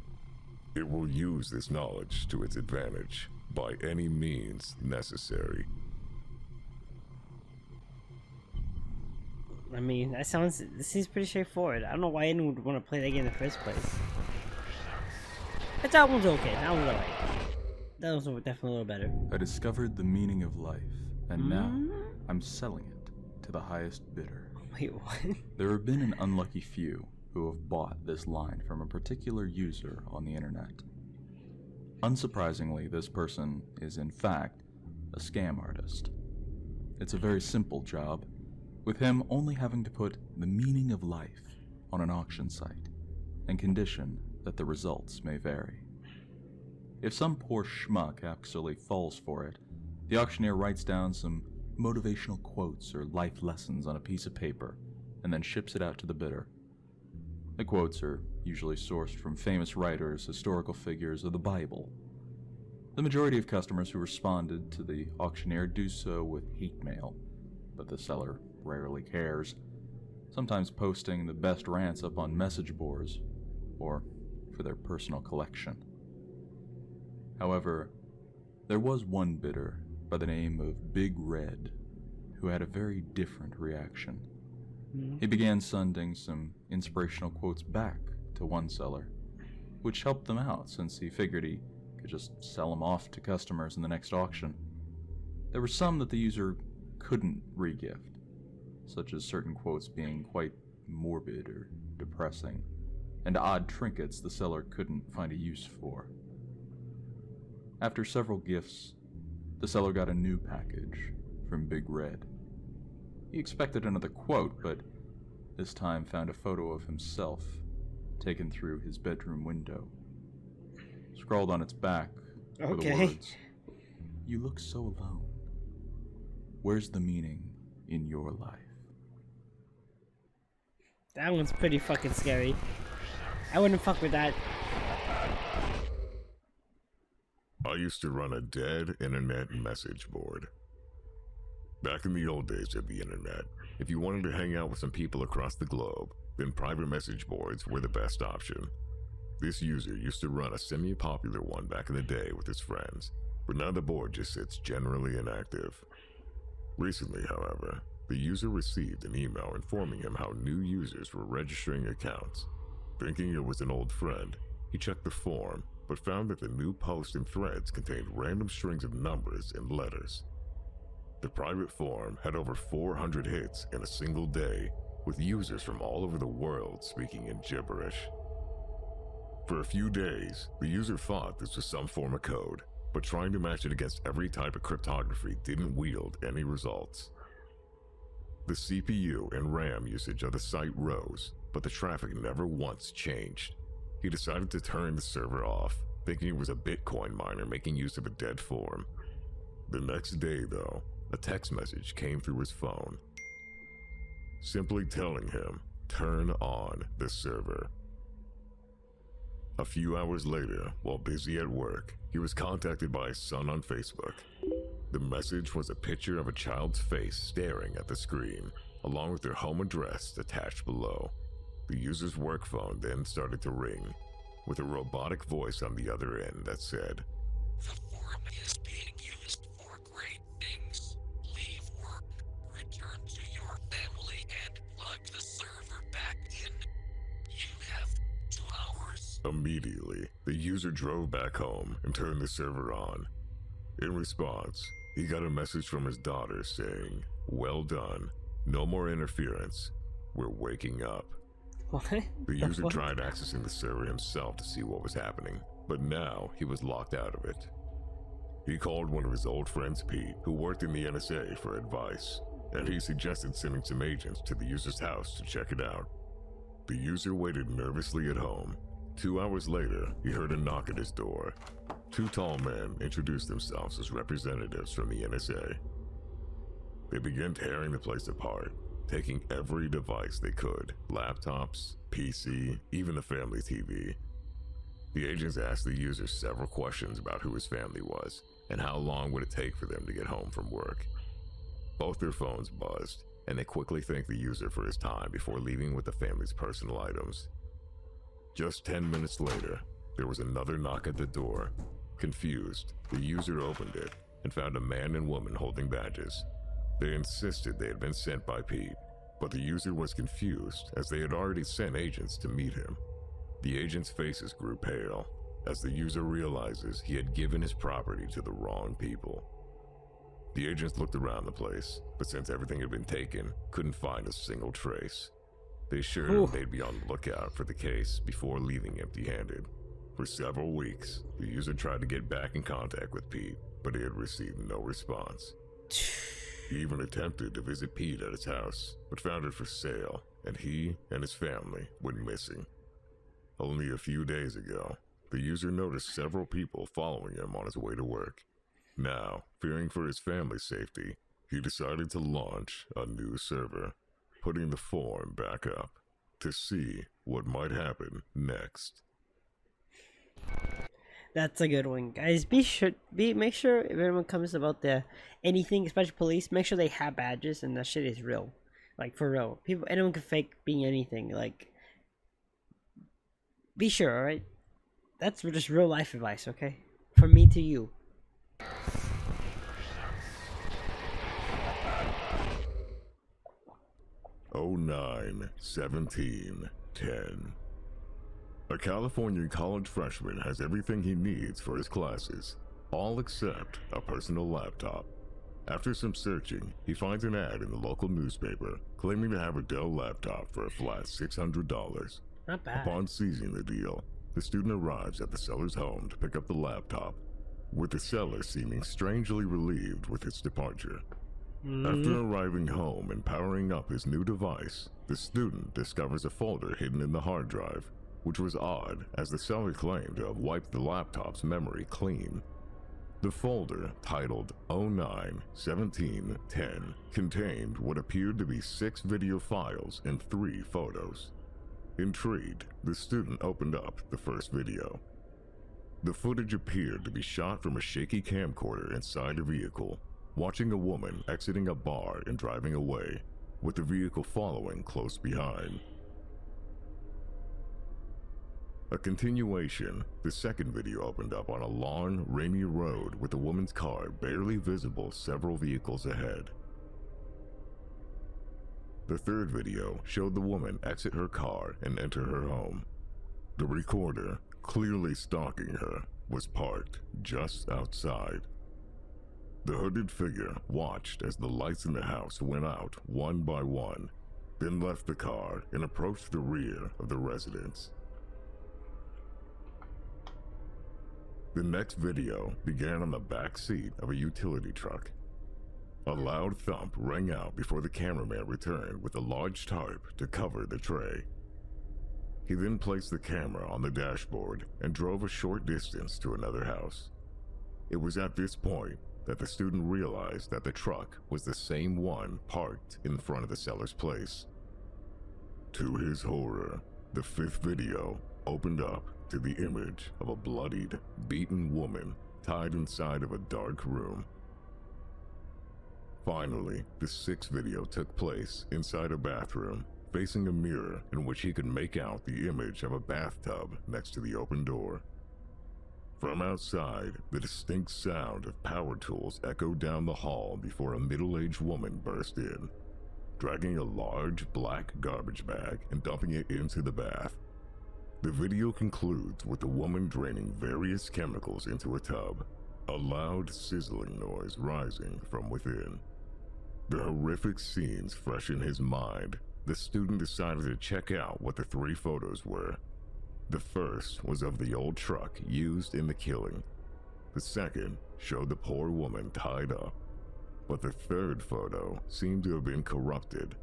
It will use this knowledge to its advantage by any means necessary. I mean, this seems pretty straightforward. I don't know why anyone would want to play that game in the first place. But that one's okay. That one's alright. That one's definitely a little better. I discovered the meaning of life, and now I'm selling it to the highest bidder. Wait, what? There have been an unlucky few who have bought this line from a particular user on the internet. Unsurprisingly, this person is in fact a scam artist. It's a very simple job, with him only having to put the meaning of life on an auction site and condition that the results may vary. If some poor schmuck actually falls for it, the auctioneer writes down some motivational quotes or life lessons on a piece of paper and then ships it out to the bidder. The quotes are usually sourced from famous writers, historical figures, or the Bible. The majority of customers who responded to the auctioneer do so with hate mail, but the seller rarely cares, sometimes posting the best rants up on message boards or for their personal collection. However, there was one bidder by the name of Big Red who had a very different reaction. He began sending some inspirational quotes back to one seller, which helped them out since he figured he could just sell them off to customers in the next auction. There were some that the user couldn't re-gift, such as certain quotes being quite morbid or depressing, and odd trinkets the seller couldn't find a use for. After several gifts, the seller got a new package from Big Red. He expected another quote, but this time found a photo of himself taken through his bedroom window. Scrawled on its back were the words, "You look so alone. Where's the meaning in your life?" That one's pretty fucking scary. I wouldn't fuck with that. I used to run a dead internet message board. Back in the old days of the internet, if you wanted to hang out with some people across the globe, then private message boards were the best option. This user used to run a semi-popular one back in the day with his friends, but now the board just sits generally inactive. Recently, however, the user received an email informing him how new users were registering accounts. Thinking it was an old friend, he checked the form, but found that the new posts and threads contained random strings of numbers and letters. The private forum had over 400 hits in a single day, with users from all over the world speaking in gibberish. For a few days, the user thought this was some form of code, but trying to match it against every type of cryptography didn't yield any results. The CPU and RAM usage of the site rose, but the traffic never once changed. He decided to turn the server off, thinking it was a Bitcoin miner making use of a dead form. The next day, though, a text message came through his phone, simply telling him, "Turn on the server." A few hours later, while busy at work, he was contacted by his son on Facebook. The message was a picture of a child's face staring at the screen, along with their home address attached below. The user's work phone then started to ring, with a robotic voice on the other end that said, "The forum is being used for great things. Leave work, return to your family, and plug the server back in. You have 2 hours. Immediately, the user drove back home and turned the server on. In response, he got a message from his daughter saying, "Well done. No more interference. We're waking up." What? The user tried accessing the server himself to see what was happening, but now he was locked out of it. He called one of his old friends, Pete, who worked in the NSA, for advice, and he suggested sending some agents to the user's house to check it out. The user waited nervously at home. 2 hours later, he heard a knock at his door. 2 tall men introduced themselves as representatives from the NSA. They began tearing the place apart, taking every device they could, laptops, PC, even the family TV. The agents asked the user several questions about who his family was, and how long would it take for them to get home from work. Both their phones buzzed, and they quickly thanked the user for his time before leaving with the family's personal items. Just 10 minutes later, there was another knock at the door. Confused, the user opened it and found a man and woman holding badges. They insisted they had been sent by Pete, but the user was confused as they had already sent agents to meet him. The agents' faces grew pale as the user realizes he had given his property to the wrong people. The agents looked around the place, but since everything had been taken, couldn't find a single trace. They assured him they'd be on the lookout for the case before leaving empty-handed. For several weeks, the user tried to get back in contact with Pete, but he had received no response. He even attempted to visit Pete at his house, but found it for sale, and he and his family went missing. Only a few days ago, the user noticed several people following him on his way to work. Now, fearing for his family's safety, he decided to launch a new server, putting the forum back up to see what might happen next. That's a good one, guys. Make sure if anyone comes about anything, especially police, make sure they have badges and that shit is real, like for real. Anyone can fake being anything. Like, be sure, all right? That's just real life advice, okay? From me to you. Oh 09-17-10. A California college freshman has everything he needs for his classes, all except a personal laptop. After some searching, he finds an ad in the local newspaper claiming to have a Dell laptop for a flat $600. Not bad. Upon seizing the deal, the student arrives at the seller's home to pick up the laptop. with the seller seeming strangely relieved with its departure. After arriving home and powering up his new device, the student discovers a folder hidden in the hard drive, which was odd as the seller claimed to have wiped the laptop's memory clean. The folder, titled 09-17-10, contained what appeared to be 6 video files and 3 photos. Intrigued, the student opened up the first video. The footage appeared to be shot from a shaky camcorder inside a vehicle, watching a woman exiting a bar and driving away, with the vehicle following close behind. A continuation, the second video opened up on a long, rainy road with a woman's car barely visible several vehicles ahead. The third video showed the woman exit her car and enter her home. The recorder, clearly stalking her, was parked just outside. The hooded figure watched as the lights in the house went out one by one, then left the car and approached the rear of the residence. The next video began on the back seat of a utility truck. A loud thump rang out before the cameraman returned with a large tarp to cover the tray. He then placed the camera on the dashboard and drove a short distance to another house. It was at this point that the student realized that the truck was the same one parked in front of the seller's place. To his horror, the fifth video opened up to the image of a bloodied, beaten woman tied inside of a dark room. Finally, the sixth video took place inside a bathroom, facing a mirror in which he could make out the image of a bathtub next to the open door. From outside, the distinct sound of power tools echoed down the hall before a middle-aged woman burst in, dragging a large black garbage bag and dumping it into the bath. The video concludes with the woman draining various chemicals into a tub, a loud sizzling noise rising from within. The horrific scenes fresh in his mind, the student decided to check out what the 3 photos were. The first was of the old truck used in the killing. The second showed the poor woman tied up, but the third photo seemed to have been corrupted.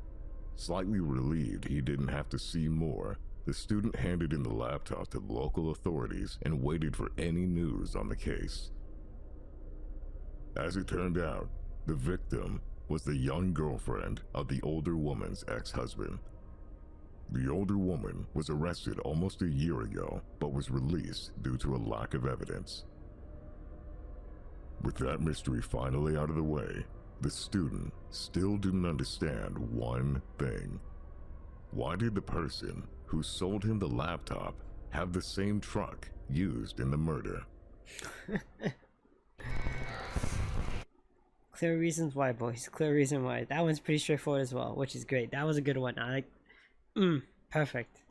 Slightly relieved he didn't have to see more, the student handed in the laptop to local authorities and waited for any news on the case. As it turned out, the victim was the young girlfriend of the older woman's ex-husband. The older woman was arrested almost a year ago, but was released due to a lack of evidence. With that mystery finally out of the way, the student still didn't understand one thing. Why did the person who sold him the laptop have the same truck used in the murder? Clear reasons why, boys. Clear reason why. That one's pretty straightforward as well, which is great. That was a good one. I like. Perfect.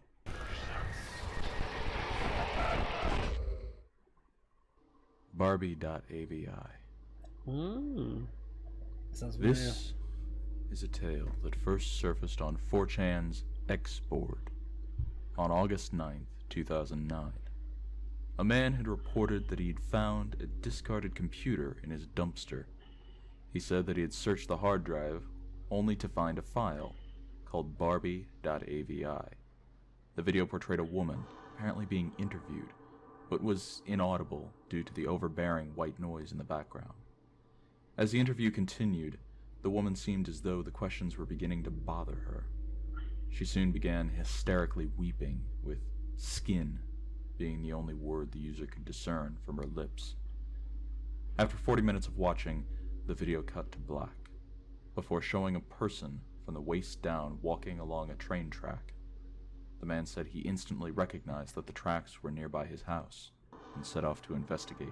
Barbie.avi. Sounds This is a tale that first surfaced on 4chan's X-board on August 9th, 2009. A man had reported that he had found a discarded computer in his dumpster. He said that he had searched the hard drive only to find a file called Barbie.avi. The video portrayed a woman apparently being interviewed, but was inaudible due to the overbearing white noise in the background. As the interview continued, the woman seemed as though the questions were beginning to bother her. She soon began hysterically weeping, with skin being the only word the user could discern from her lips. After 40 minutes of watching, the video cut to black, before showing a person from the waist down walking along a train track. The man said he instantly recognized that the tracks were nearby his house, and set off to investigate.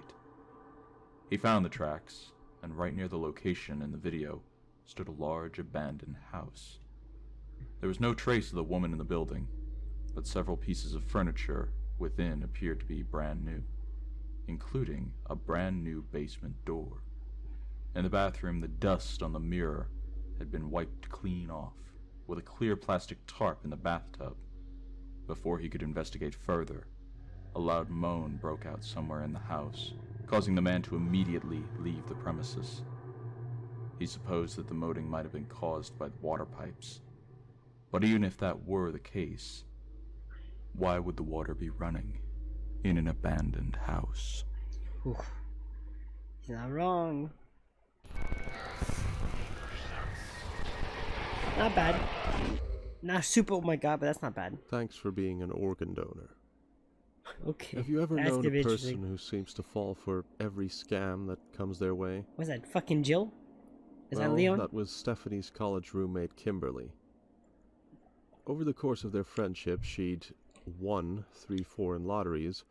He found the tracks, and right near the location in the video stood a large abandoned house. There was no trace of the woman in the building, but several pieces of furniture within appeared to be brand new, including a brand new basement door. In the bathroom, the dust on the mirror had been wiped clean off, with a clear plastic tarp in the bathtub. Before he could investigate further, a loud moan broke out somewhere in the house, causing the man to immediately leave the premises. He supposed that the moaning might have been caused by the water pipes. But even if that were the case, why would the water be running in an abandoned house? Ooh. He's not wrong. Not bad. Not super, oh my god, but that's not bad. Thanks for being an organ donor. Okay. Have you ever that's known a interesting. person who seems to fall for every scam that comes their way? Was that fucking Jill? Is Well, that Leon? that was Stephanie's college roommate, Kimberly. Over the course of their friendship, she'd won 3 foreign lotteries,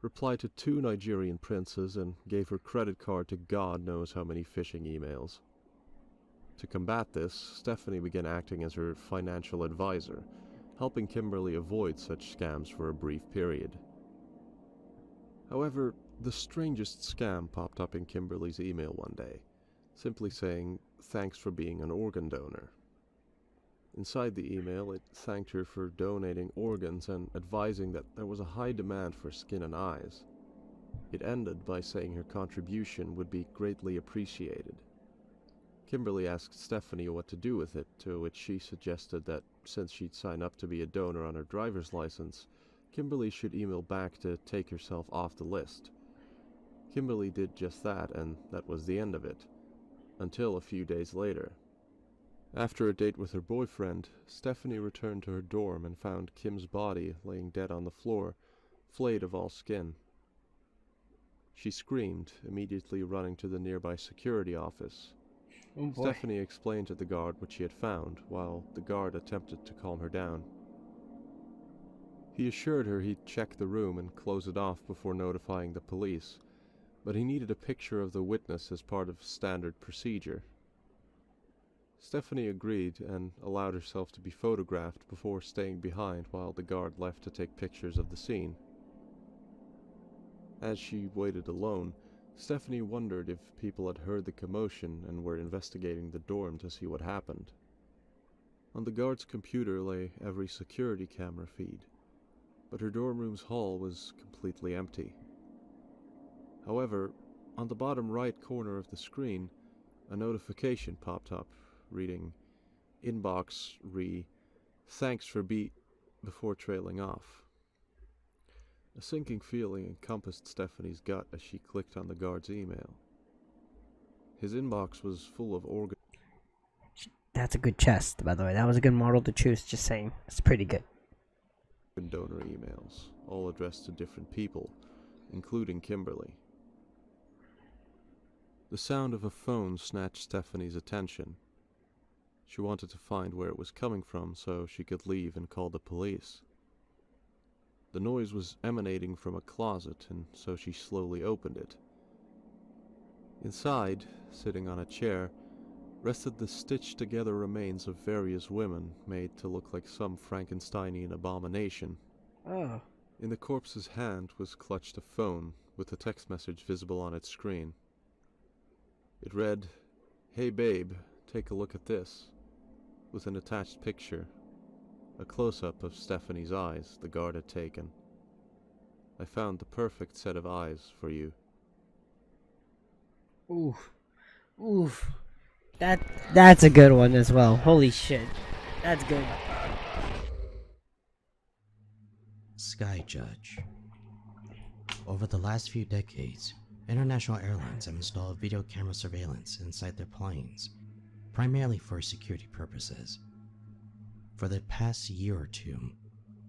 replied to 2 Nigerian princes, and gave her credit card to God knows how many phishing emails. To combat this, Stephanie began acting as her financial advisor, helping Kimberly avoid such scams for a brief period. However, the strangest scam popped up in Kimberly's email one day, simply saying, "Thanks for being an organ donor." Inside the email, it thanked her for donating organs and advising that there was a high demand for skin and eyes. It ended by saying her contribution would be greatly appreciated. Kimberly asked Stephanie what to do with it, to which she suggested that since she'd sign up to be a donor on her driver's license, Kimberly should email back to take herself off the list. Kimberly did just that, and that was the end of it, until a few days later. After a date with her boyfriend, Stephanie returned to her dorm and found Kim's body laying dead on the floor, flayed of all skin. She screamed, immediately running to the nearby security office. Oh boy. Stephanie explained to the guard what she had found, while the guard attempted to calm her down. He assured her he'd check the room and close it off before notifying the police, but he needed a picture of the witness as part of standard procedure. Stephanie agreed and allowed herself to be photographed before staying behind while the guard left to take pictures of the scene. As she waited alone, Stephanie wondered if people had heard the commotion and were investigating the dorm to see what happened. On the guard's computer lay every security camera feed, but her dorm room's hall was completely empty. However, on the bottom right corner of the screen, a notification popped up, reading, "Inbox thanks for before trailing off. A sinking feeling encompassed Stephanie's gut as she clicked on the guard's email. His inbox was full of organ... That's a good chest, by the way. That was a good model to choose, just saying. It's pretty good. donor emails, all addressed to different people, including Kimberly. The sound of a phone snatched Stephanie's attention. She wanted to find where it was coming from so she could leave and call the police. The noise was emanating from a closet, and so she slowly opened it. Inside, sitting on a chair, rested the stitched-together remains of various women made to look like some Frankensteinian abomination. Oh. In the corpse's hand was clutched a phone with a text message visible on its screen. It read, "Hey babe, take a look at this," with an attached picture, a close-up of Stephanie's eyes the guard had taken. "I found the perfect set of eyes for you." Oof. Oof. That's a good one as well. Holy shit. That's good. Sky Judge. Over the last few decades, international airlines have installed video camera surveillance inside their planes, primarily for security purposes. For the past year or two,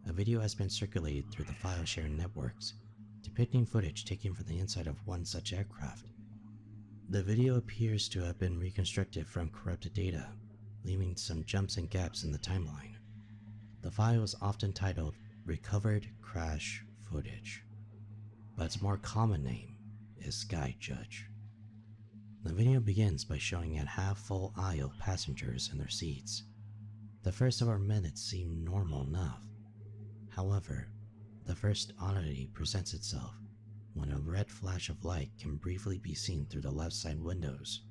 a video has been circulated through the file-sharing networks, depicting footage taken from the inside of one such aircraft. The video appears to have been reconstructed from corrupted data, leaving some jumps and gaps in the timeline. The file is often titled Recovered Crash Footage, but its more common name is Sky Judge. The video begins by showing a half-full aisle of passengers in their seats. The first several minutes seem normal enough. However, the first oddity presents itself when a red flash of light can briefly be seen through the left side windows.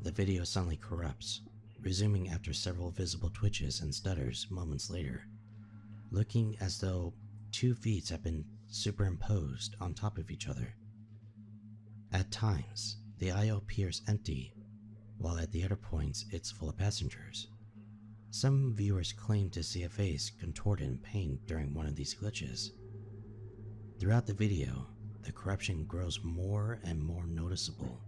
The video suddenly corrupts, resuming after several visible twitches and stutters moments later, looking as though two feeds have been superimposed on top of each other At times, the aisle appears empty, while at the other points it's full of passengers. Some viewers claim to see a face contorted in pain during one of these glitches. Throughout the video, the corruption grows more and more noticeable,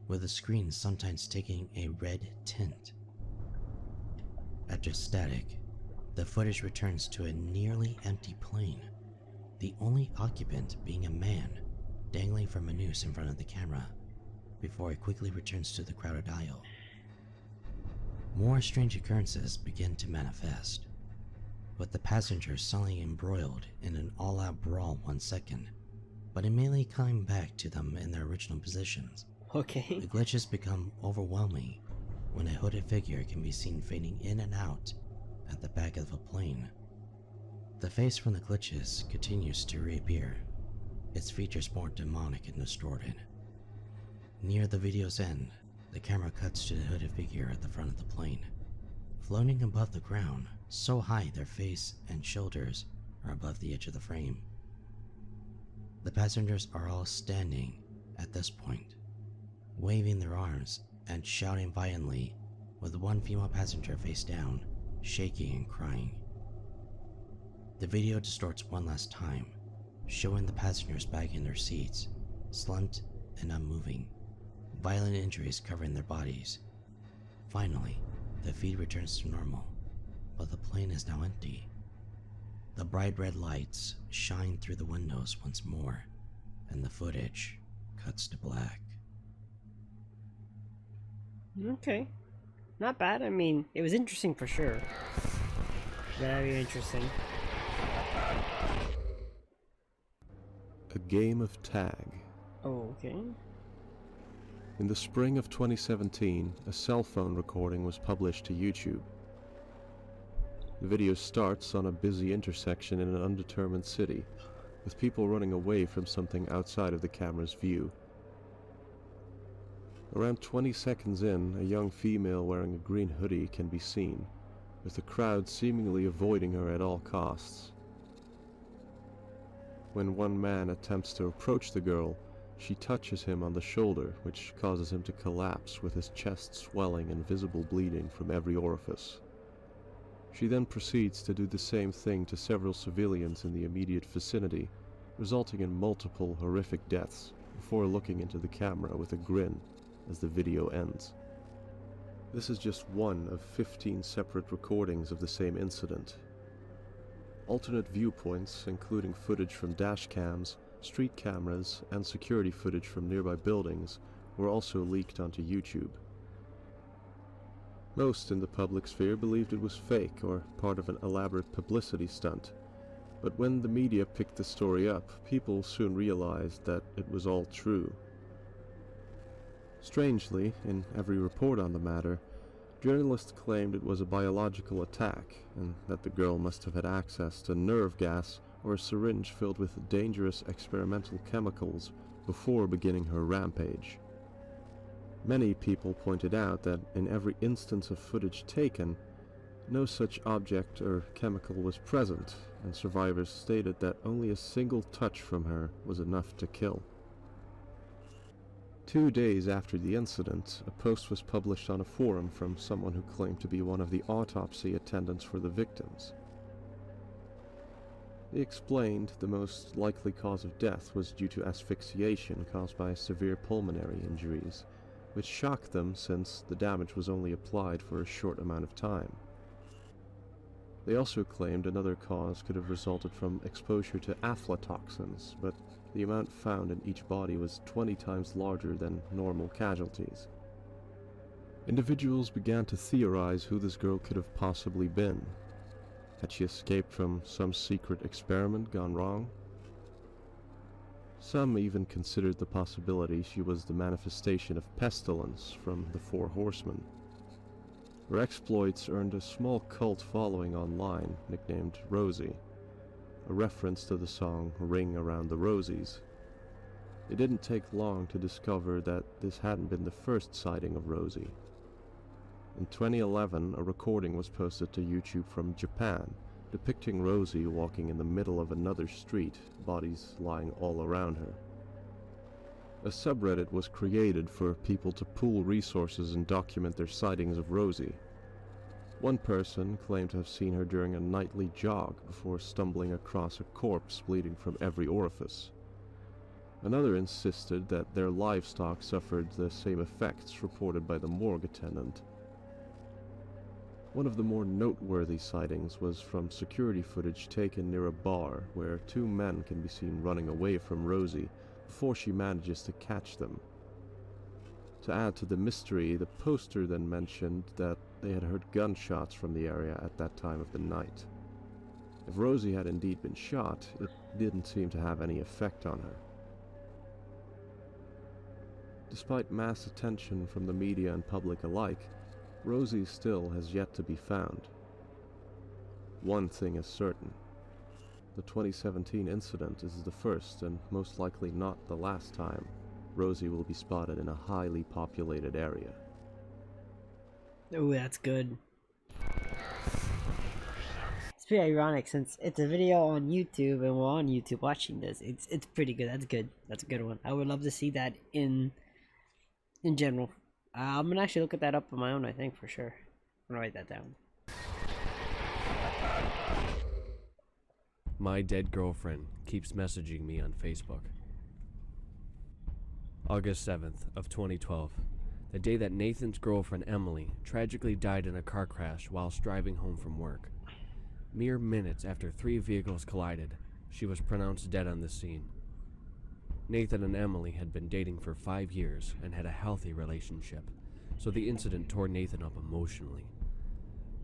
with the screen sometimes taking a red tint. After static, the footage returns to a nearly empty plane, the only occupant being a man dangling from a noose in front of the camera, before it quickly returns to the crowded aisle. More strange occurrences begin to manifest, with the passengers suddenly embroiled in an all-out brawl 1 second, but immediately coming back to them in their original positions. Okay. The glitches become overwhelming when a hooded figure can be seen fading in and out at the back of a plane. The face from the glitches continues to reappear, its features more demonic and distorted. Near the video's end, the camera cuts to the hooded figure at the front of the plane, floating above the ground so high their face and shoulders are above the edge of the frame. The passengers are all standing at this point, waving their arms and shouting violently, with one female passenger face down, shaking and crying. The video distorts one last time, showing the passengers back in their seats, slumped and unmoving, violent injuries covering their bodies. Finally, the feed returns to normal, but the plane is now empty. The bright red lights shine through the windows once more, and the footage cuts to black. Okay. Not bad. I mean, it was interesting for sure. Very interesting. A game of tag. Oh, okay. In the spring of 2017, a cell phone recording was published to YouTube. The video starts on a busy intersection in an undetermined city, with people running away from something outside of the camera's view. Around 20 seconds in, a young female wearing a green hoodie can be seen, with the crowd seemingly avoiding her at all costs. When one man attempts to approach the girl, she touches him on the shoulder, which causes him to collapse with his chest swelling and visible bleeding from every orifice. She then proceeds to do the same thing to several civilians in the immediate vicinity, resulting in multiple horrific deaths, before looking into the camera with a grin as the video ends. This is just one of 15 separate recordings of the same incident. Alternate viewpoints, including footage from dash cams, street cameras, and security footage from nearby buildings, were also leaked onto YouTube. Most in the public sphere believed it was fake or part of an elaborate publicity stunt, but when the media picked the story up, people soon realized that it was all true. Strangely, in every report on the matter, journalists claimed it was a biological attack, and that the girl must have had access to nerve gas or a syringe filled with dangerous experimental chemicals before beginning her rampage. Many people pointed out that in every instance of footage taken, no such object or chemical was present, and survivors stated that only a single touch from her was enough to kill. 2 days after the incident, a post was published on a forum from someone who claimed to be one of the autopsy attendants for the victims. They explained the most likely cause of death was due to asphyxiation caused by severe pulmonary injuries, which shocked them since the damage was only applied for a short amount of time. They also claimed another cause could have resulted from exposure to aflatoxins, but the amount found in each body was 20 times larger than normal casualties. Individuals began to theorize who this girl could have possibly been. Had she escaped from some secret experiment gone wrong? Some even considered the possibility she was the manifestation of pestilence from the Four Horsemen. Her exploits earned a small cult following online, nicknamed Rosie, a reference to the song Ring Around the Rosies. It didn't take long to discover that this hadn't been the first sighting of Rosie. In 2011, a recording was posted to YouTube from Japan, depicting Rosie walking in the middle of another street, bodies lying all around her. A subreddit was created for people to pool resources and document their sightings of Rosie. One person claimed to have seen her during a nightly jog before stumbling across a corpse bleeding from every orifice. Another insisted that their livestock suffered the same effects reported by the morgue attendant. One of the more noteworthy sightings was from security footage taken near a bar where two men can be seen running away from Rosie before she manages to catch them. To add to the mystery, the poster then mentioned that they had heard gunshots from the area at that time of the night. If Rosie had indeed been shot, it didn't seem to have any effect on her. Despite mass attention from the media and public alike, Rosie still has yet to be found. One thing is certain. The 2017 incident is the first and most likely not the last time Rosie will be spotted in a highly populated area. Oh, that's good. It's pretty ironic since it's a video on YouTube and we're on YouTube watching this. It's pretty good. That's good. That's a good one. I would love to see that in general. I'm gonna actually look at that up on my own, I think, for sure. I'm gonna write that down. My dead girlfriend keeps messaging me on Facebook. August 7th of 2012, the day that Nathan's girlfriend Emily tragically died in a car crash whilst driving home from work. Mere minutes after 3 vehicles collided, she was pronounced dead on the scene. Nathan and Emily had been dating for 5 years and had a healthy relationship, so the incident tore Nathan up emotionally.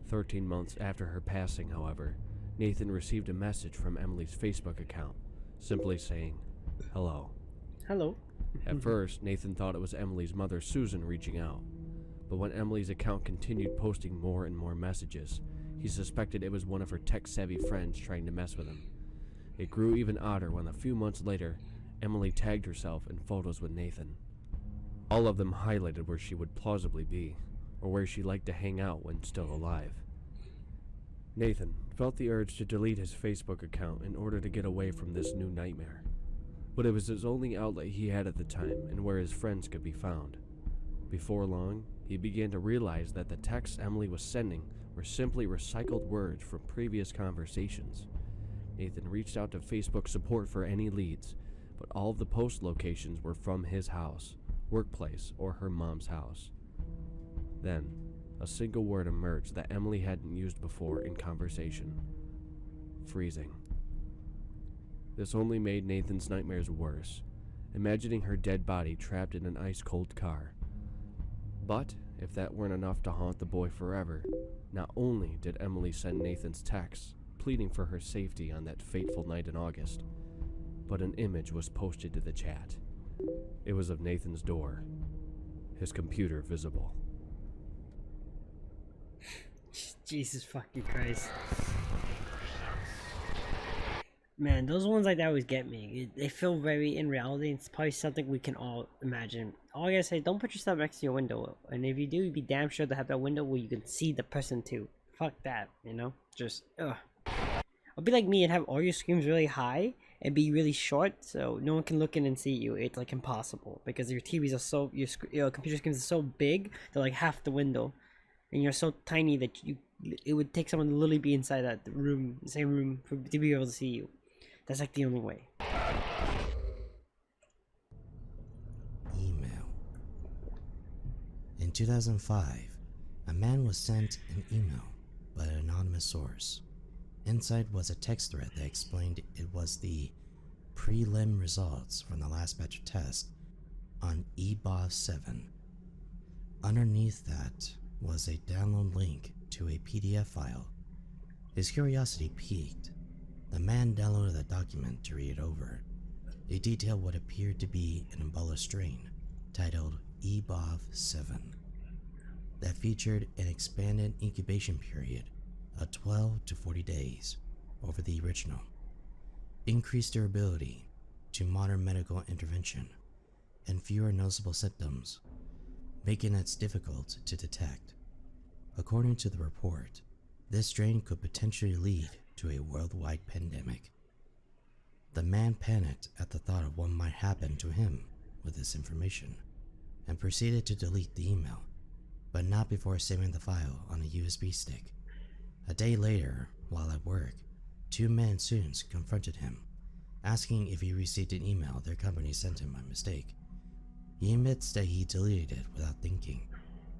13 months after her passing, however, Nathan received a message from Emily's Facebook account, simply saying, "Hello." Hello. At first, Nathan thought it was Emily's mother, Susan, reaching out, but when Emily's account continued posting more and more messages, he suspected it was one of her tech-savvy friends trying to mess with him. It grew even odder when a few months later, Emily tagged herself in photos with Nathan. All of them highlighted where she would plausibly be, or where she liked to hang out when still alive. Nathan felt the urge to delete his Facebook account in order to get away from this new nightmare, but it was his only outlet he had at the time and where his friends could be found. Before long, he began to realize that the texts Emily was sending were simply recycled words from previous conversations. Nathan reached out to Facebook support for any leads, but all of the post locations were from his house, workplace, or her mom's house. Then, a single word emerged that Emily hadn't used before in conversation: freezing. This only made Nathan's nightmares worse, imagining her dead body trapped in an ice-cold car. But if that weren't enough to haunt the boy forever, not only did Emily send Nathan's texts pleading for her safety on that fateful night in August, but an image was posted to the chat. It was of Nathan's door, his computer visible. Jesus fucking Christ. Man, those ones like that always get me. They feel very in reality. It's probably something we can all imagine. All I gotta say, don't put yourself next to your window. And if you do, be damn sure to have that window where you can see the person too. Fuck that, you know? Just, ugh. It'll be like me and have all your screens really high and be really short so no one can look in and see you. It's like impossible because your TVs are so, your computer screens are so big, they're like half the window. And you're so tiny that it would take someone to literally be inside that room, same room, to be able to see you. That's like the only way. Email. In 2005, a man was sent an email by an anonymous source. Inside was a text thread that explained it was the prelim results from the last batch of tests on idlord 7. Underneath that was a download link to a PDF file. His curiosity piqued. The man downloaded the document to read it over. It detailed what appeared to be an Ebola strain titled idlord 7 that featured an expanded incubation period of 12 to 40 days over the original, increased durability to modern medical intervention, and fewer noticeable symptoms, making it difficult to detect. According to the report, this strain could potentially lead to a worldwide pandemic. The man panicked at the thought of what might happen to him with this information and proceeded to delete the email, but not before saving the file on a USB stick. A day later, while at work, two men students confronted him, asking if he received an email their company sent him by mistake. He admits that he deleted it without thinking,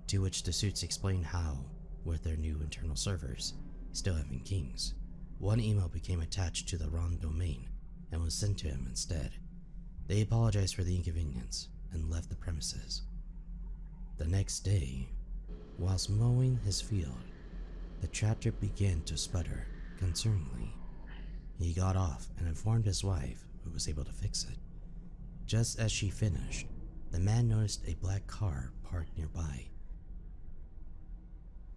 to which the suits explain how, with their new internal servers still having kings, one email became attached to the wrong domain and was sent to him instead. They apologized for the inconvenience and left the premises. The next day, whilst mowing his field, the tractor began to sputter concerningly. He got off and informed his wife, who was able to fix it. Just as she finished, the man noticed a black car parked nearby.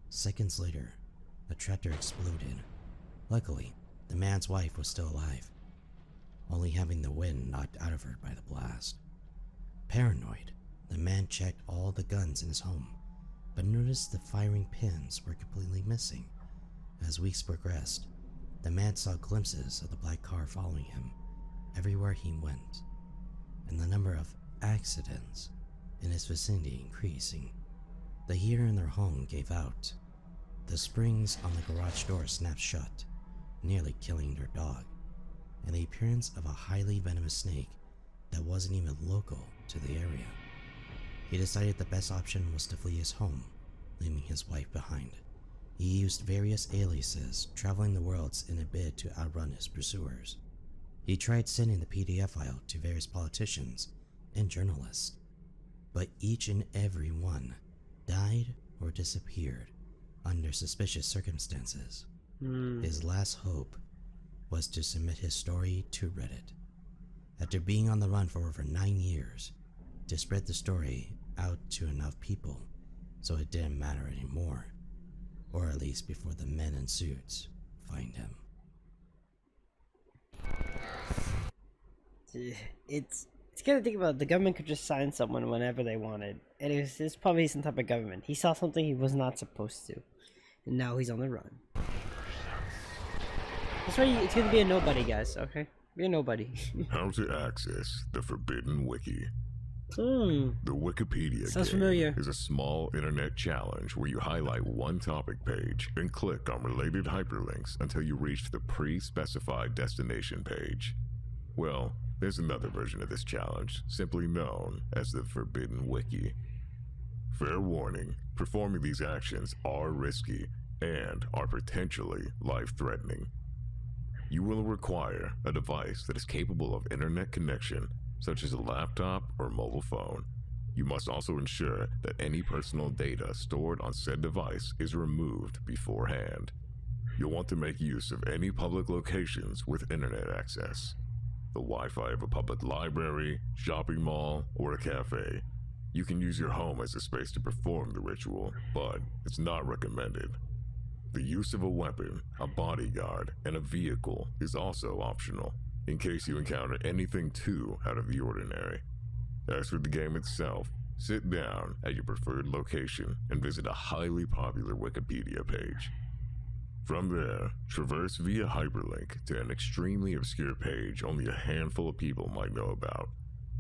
Seconds later, the tractor exploded. Luckily, the man's wife was still alive, only having the wind knocked out of her by the blast. Paranoid, the man checked all the guns in his home, but noticed the firing pins were completely missing. As weeks progressed, the man saw glimpses of the black car following him everywhere he went, and the number of accidents in his vicinity increasing. The heater in their home gave out. The springs on the garage door snapped shut, nearly killing their dog, and the appearance of a highly venomous snake that wasn't even local to the area. He decided the best option was to flee his home, leaving his wife behind. He used various aliases, traveling the worlds in a bid to outrun his pursuers. He tried sending the PDF file to various politicians and journalists, but each and every one died or disappeared under suspicious circumstances. His last hope was to submit his story to Reddit. After being on the run for over 9 years, to spread the story out to enough people so it didn't matter anymore, or at least before the men in suits find him. It's gotta think about it. The government could just sign someone whenever they wanted, and it's probably some type of government. He saw something he was not supposed to, and now he's on the run. That's why it's gonna be a nobody, guys. Okay, be a nobody. How to access the Forbidden Wiki. The Wikipedia sounds game familiar. is a small internet challenge where you highlight one topic page and click on related hyperlinks until you reach the pre-specified destination page. Well, there's another version of this challenge, simply known as the Forbidden Wiki. Fair warning, performing these actions are risky and are potentially life-threatening. You will require a device that is capable of internet connection, such as a laptop or mobile phone. You must also ensure that any personal data stored on said device is removed beforehand. You'll want to make use of any public locations with internet access. The Wi-Fi of a public library, shopping mall, or a cafe. You can use your home as a space to perform the ritual, but it's not recommended. The use of a weapon, a bodyguard, and a vehicle is also optional, in case you encounter anything too out of the ordinary. As for the game itself, sit down at your preferred location and visit a highly popular Wikipedia page. From there, traverse via hyperlink to an extremely obscure page only a handful of people might know about,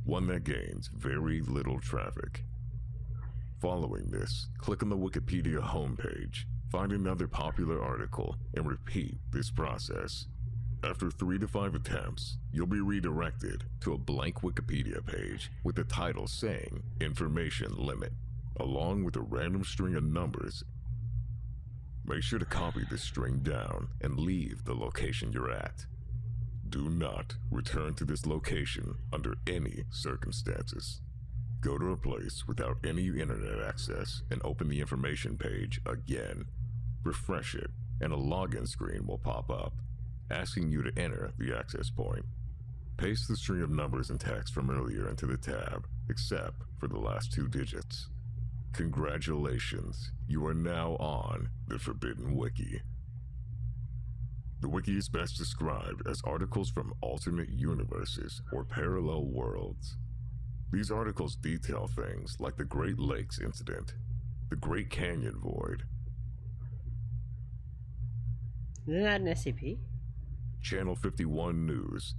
one that gains very little traffic. Following this, click on the Wikipedia homepage, find another popular article, and repeat this process. After 3 to 5 attempts, you'll be redirected to a blank Wikipedia page with the title saying Information Limit, along with a random string of numbers. Make sure to copy this string down and leave the location you're at. Do not return to this location under any circumstances. Go to a place without any internet access and open the information page again. Refresh it, and a login screen will pop up, asking you to enter the access point. Paste the string of numbers and text from earlier into the tab, except for the last 2 digits. Congratulations, you are now on the Forbidden Wiki. The wiki is best described as articles from alternate universes or parallel worlds. These articles detail things like the Great Lakes incident, the Great Canyon void. Isn't that an SCP? Channel 51 News.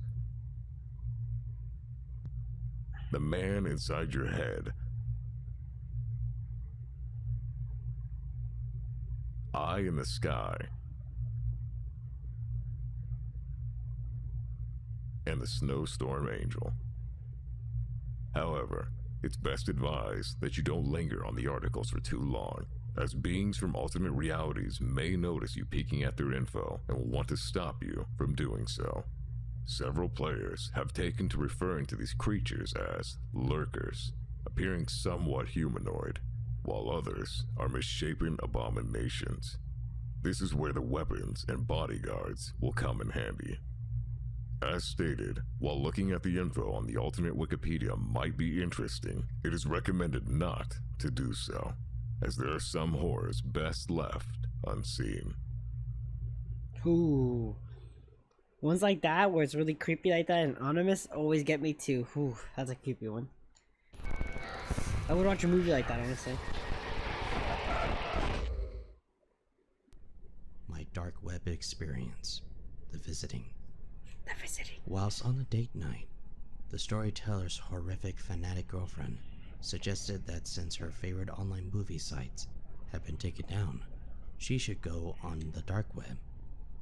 the man inside your head. Eye in the sky, and the snowstorm angel. However, it's best advised that you don't linger on the articles for too long, as beings from alternate realities may notice you peeking at their info and will want to stop you from doing so. Several players have taken to referring to these creatures as lurkers, appearing somewhat humanoid, while others are misshapen abominations. This is where the weapons and bodyguards will come in handy. As stated, while looking at the info on the alternate Wikipedia might be interesting, it is recommended not to do so, as there are some horrors best left unseen. Ooh. Ones like that, where it's really creepy like that and anonymous, always get me too. Ooh, that's a creepy one. I would watch a movie like that, honestly. My dark web experience. The Visiting. The Visiting. Whilst on a date night, the storyteller's horrific fanatic girlfriend suggested that since her favorite online movie sites had been taken down, she should go on the dark web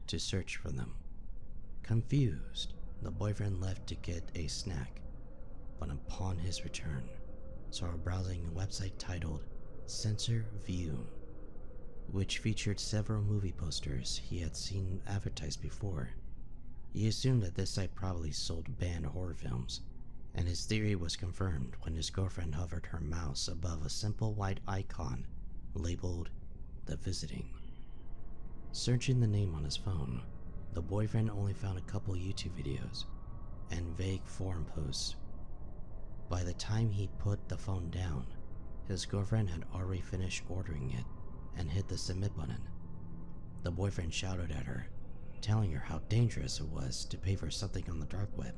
to search for them. Confused, the boyfriend left to get a snack, but upon his return, saw her browsing a website titled Censor View, which featured several movie posters he had seen advertised before. He assumed that this site probably sold banned horror films, and his theory was confirmed when his girlfriend hovered her mouse above a simple white icon labeled The Visiting. Searching the name on his phone, the boyfriend only found a couple YouTube videos and vague forum posts. By the time he put the phone down, his girlfriend had already finished ordering it and hit the submit button. The boyfriend shouted at her, telling her how dangerous it was to pay for something on the dark web,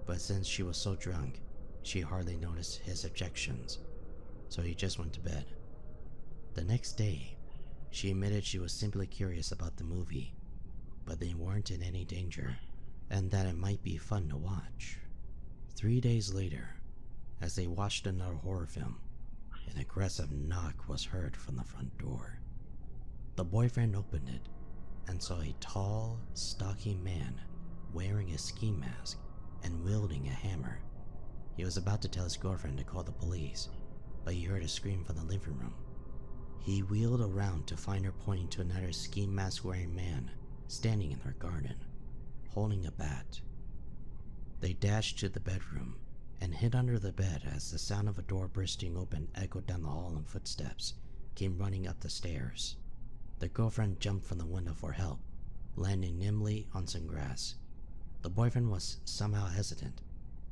but since she was so drunk, she hardly noticed his objections, so he just went to bed. The next day, she admitted she was simply curious about the movie, but they weren't in any danger, and that it might be fun to watch. 3 days later, as they watched another horror film, an aggressive knock was heard from the front door. The boyfriend opened it and saw a tall, stocky man wearing a ski mask and wielding a hammer. He was about to tell his girlfriend to call the police, but he heard a scream from the living room. He wheeled around to find her pointing to another ski mask wearing man standing in their garden, holding a bat. They dashed to the bedroom and hid under the bed as the sound of a door bursting open echoed down the hall and footsteps came running up the stairs. The girlfriend jumped from the window for help, landing nimbly on some grass. The boyfriend was somehow hesitant,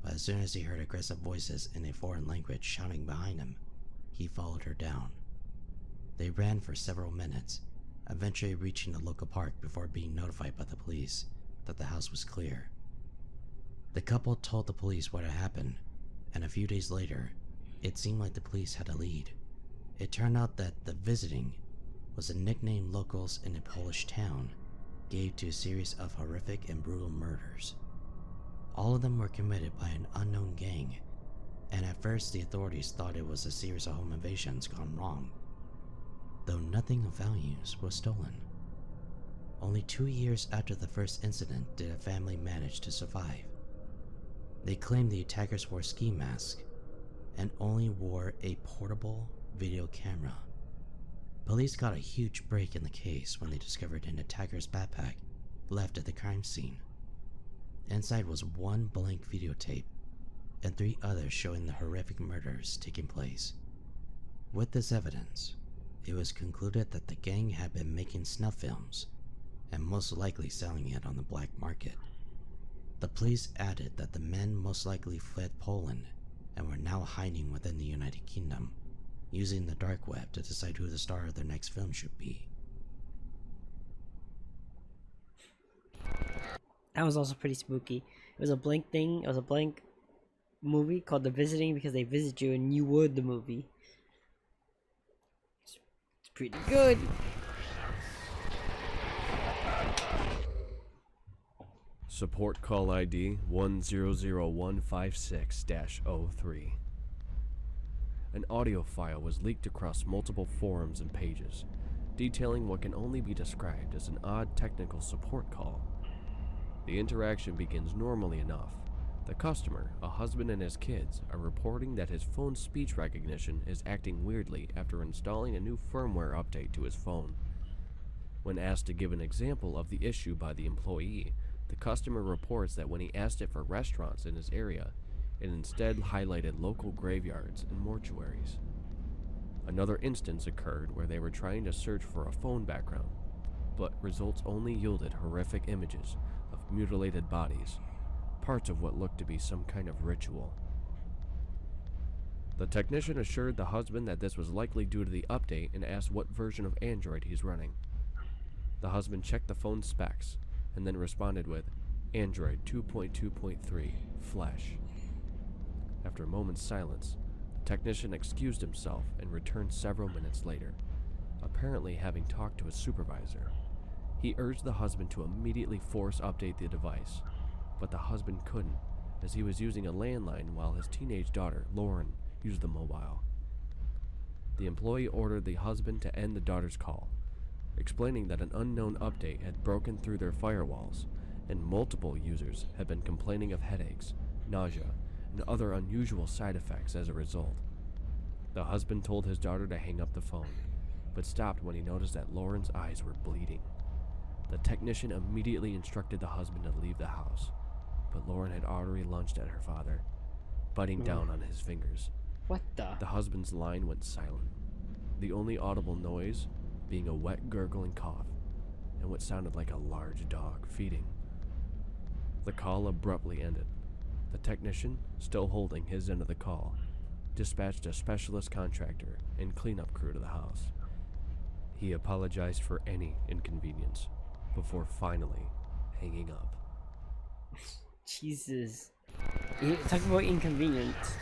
but as soon as he heard aggressive voices in a foreign language shouting behind him, he followed her down. They ran for several minutes, eventually reaching the local park before being notified by the police that the house was clear. The couple told the police what had happened, and a few days later, it seemed like the police had a lead. It turned out that the Visiting was a nickname locals in a Polish town gave to a series of horrific and brutal murders. All of them were committed by an unknown gang, and at first the authorities thought it was a series of home invasions gone wrong, though nothing of values was stolen. Only 2 years after the first incident did a family manage to survive. They claimed the attackers wore ski masks and only wore a portable video camera. Police got a huge break in the case when they discovered an attacker's backpack left at the crime scene. Inside was one blank videotape and 3 others showing the horrific murders taking place. With this evidence, it was concluded that the gang had been making snuff films and most likely selling it on the black market. The police added that the men most likely fled Poland and were now hiding within the United Kingdom, using the dark web to decide who the star of their next film should be. That was also pretty spooky. It was a blank thing. It was a blank movie called The Visiting because they visit you and you would the movie. It's pretty good. Support call ID 100156-03. An audio file was leaked across multiple forums and pages, detailing what can only be described as an odd technical support call. The interaction begins normally enough. The customer, a husband and his kids, are reporting that his phone's speech recognition is acting weirdly after installing a new firmware update to his phone. When asked to give an example of the issue by the employee, the customer reports that when he asked it for restaurants in his area, it instead highlighted local graveyards and mortuaries. Another instance occurred where they were trying to search for a phone background, but results only yielded horrific images of mutilated bodies, parts of what looked to be some kind of ritual. The technician assured the husband that this was likely due to the update and asked what version of Android he's running. The husband checked the phone's specs and then responded with Android 2.2.3 Flash. After a moment's silence, the technician excused himself and returned several minutes later, apparently having talked to his supervisor. He urged the husband to immediately force update the device, but the husband couldn't, as he was using a landline while his teenage daughter, Lauren, used the mobile. The employee ordered the husband to end the daughter's call, explaining that an unknown update had broken through their firewalls, and multiple users had been complaining of headaches, nausea, and other unusual side effects as a result. The husband told his daughter to hang up the phone, but stopped when he noticed that Lauren's eyes were bleeding. The technician immediately instructed the husband to leave the house, but Lauren had already lunged at her father, biting down on his fingers. What the? The husband's line went silent, the only audible noise being a wet gurgling cough and what sounded like a large dog feeding. The call abruptly ended. The technician, still holding his end of the call, dispatched a specialist contractor and cleanup crew to the house. He apologized for any inconvenience before finally hanging up. Jesus. Talk about inconvenience.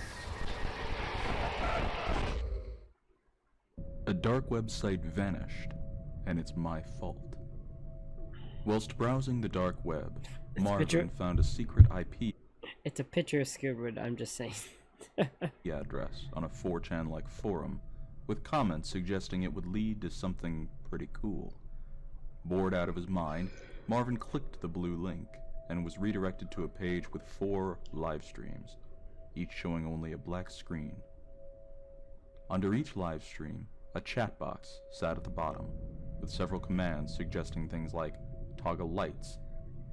A dark website vanished, and it's my fault. Whilst browsing the dark web, Marvin found a secret IP It's a picture of Squidward, I'm just saying. address on a 4chan-like forum, with comments suggesting it would lead to something pretty cool. Bored out of his mind, Marvin clicked the blue link and was redirected to a page with 4 live streams, each showing only a black screen. Under each live stream, a chat box sat at the bottom, with several commands suggesting things like toggle lights,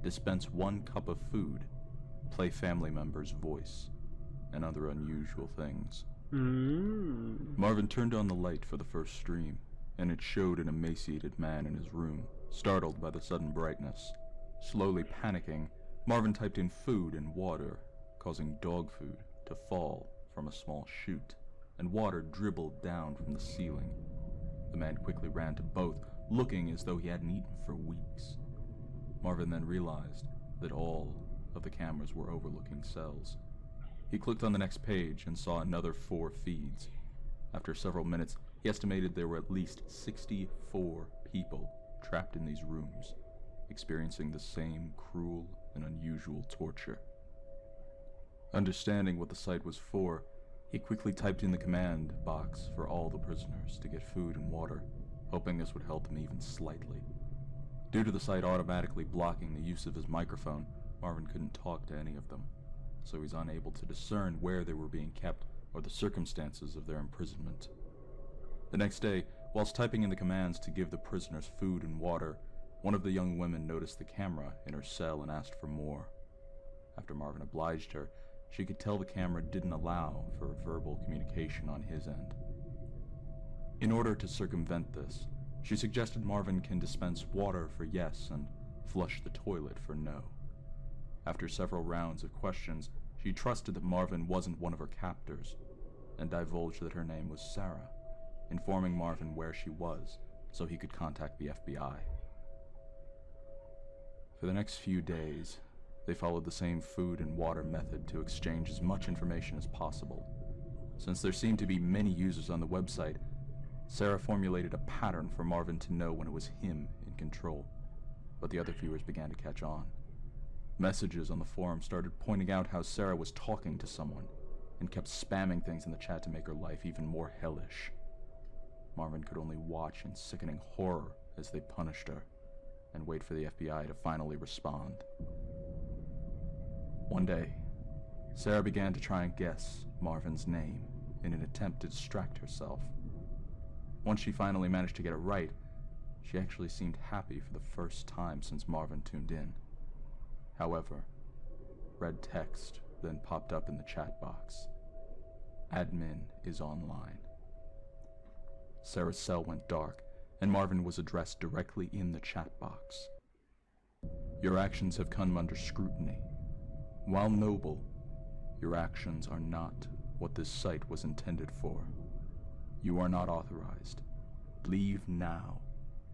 dispense 1 cup of food, play family member's voice, and other unusual things. Marvin turned on the light for the first stream, and it showed an emaciated man in his room, startled by the sudden brightness. Slowly panicking, Marvin typed in food and water, causing dog food to fall from a small chute, and water dribbled down from the ceiling. The man quickly ran to both, looking as though he hadn't eaten for weeks. Marvin then realized that all of the cameras were overlooking cells. He clicked on the next page and saw another 4 feeds. After several minutes, he estimated there were at least 64 people trapped in these rooms, experiencing the same cruel and unusual torture. Understanding what the site was for, he quickly typed in the command box for all the prisoners to get food and water, hoping this would help them even slightly. Due to the site automatically blocking the use of his microphone, Marvin couldn't talk to any of them, so he's unable to discern where they were being kept or the circumstances of their imprisonment. The next day, whilst typing in the commands to give the prisoners food and water, one of the young women noticed the camera in her cell and asked for more. After Marvin obliged her, she could tell the camera didn't allow for verbal communication on his end. In order to circumvent this, she suggested Marvin can dispense water for yes and flush the toilet for no. After several rounds of questions, she trusted that Marvin wasn't one of her captors, and divulged that her name was Sarah, informing Marvin where she was so he could contact the FBI. For the next few days, they followed the same food and water method to exchange as much information as possible. Since there seemed to be many users on the website, Sarah formulated a pattern for Marvin to know when it was him in control, but the other viewers began to catch on. Messages on the forum started pointing out how Sarah was talking to someone and kept spamming things in the chat to make her life even more hellish. Marvin could only watch in sickening horror as they punished her and wait for the FBI to finally respond. One day, Sarah began to try and guess Marvin's name in an attempt to distract herself. Once she finally managed to get it right, she actually seemed happy for the first time since Marvin tuned in. However, red text then popped up in the chat box. Admin is online. Sarah's cell went dark, and Marvin was addressed directly in the chat box. Your actions have come under scrutiny. While noble, your actions are not what this site was intended for. You are not authorized. Leave now,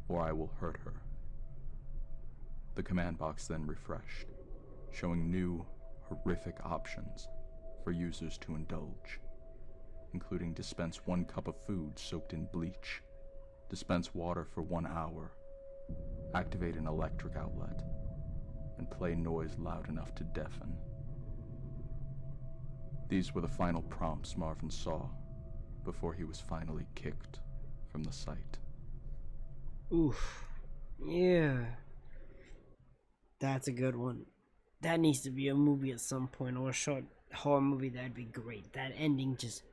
or I will hurt her. The command box then refreshed, showing new, horrific options for users to indulge, including dispense 1 cup of food soaked in bleach, dispense water for 1 hour, activate an electric outlet, and play noise loud enough to deafen. These were the final prompts Marvin saw before he was finally kicked from the site. Oof. Yeah. That's a good one. That needs to be a movie at some point, or a short horror movie. That'd be great. That ending just...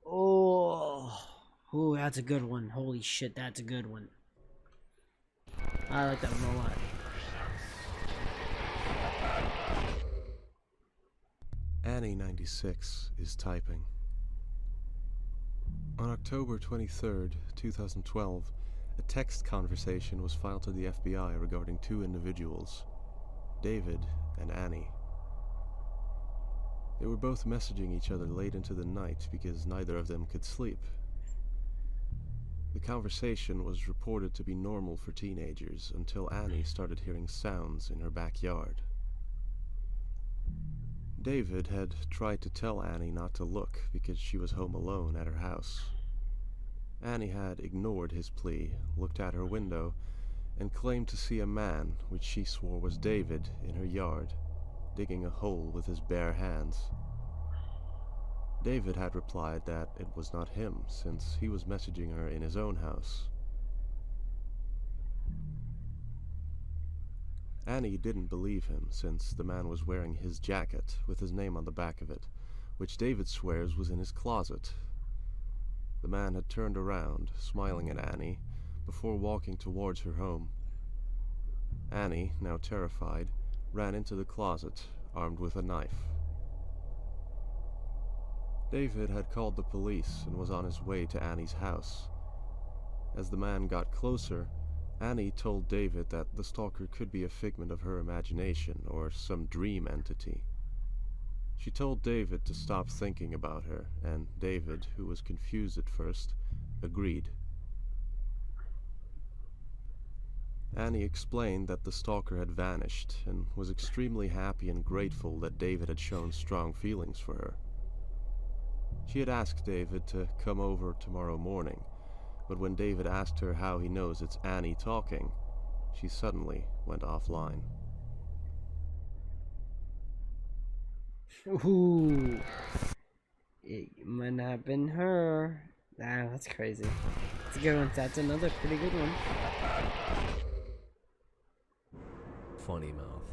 Oh, that's a good one. Holy shit, that's a good one. I like that one a lot. Annie96 is typing. On October 23rd, 2012, a text conversation was filed to the FBI regarding 2 individuals, David and Annie. They were both messaging each other late into the night because neither of them could sleep. The conversation was reported to be normal for teenagers until Annie started hearing sounds in her backyard. David had tried to tell Annie not to look because she was home alone at her house. Annie had ignored his plea, looked at her window, and claimed to see a man, which she swore was David, in her yard, digging a hole with his bare hands. David had replied that it was not him, since he was messaging her in his own house. Annie didn't believe him, since the man was wearing his jacket with his name on the back of it, which David swears was in his closet. The man had turned around, smiling at Annie, before walking towards her home. Annie, now terrified, ran into the closet, armed with a knife. David had called the police and was on his way to Annie's house. As the man got closer, Annie told David that the stalker could be a figment of her imagination or some dream entity. She told David to stop thinking about her, and David, who was confused at first, agreed. Annie explained that the stalker had vanished and was extremely happy and grateful that David had shown strong feelings for her. She had asked David to come over tomorrow morning, but when David asked her how he knows it's Annie talking, she suddenly went offline. Ooh. It might not have been her. Ah, that's crazy. That's a good one. That's another pretty good one. Funny Mouth.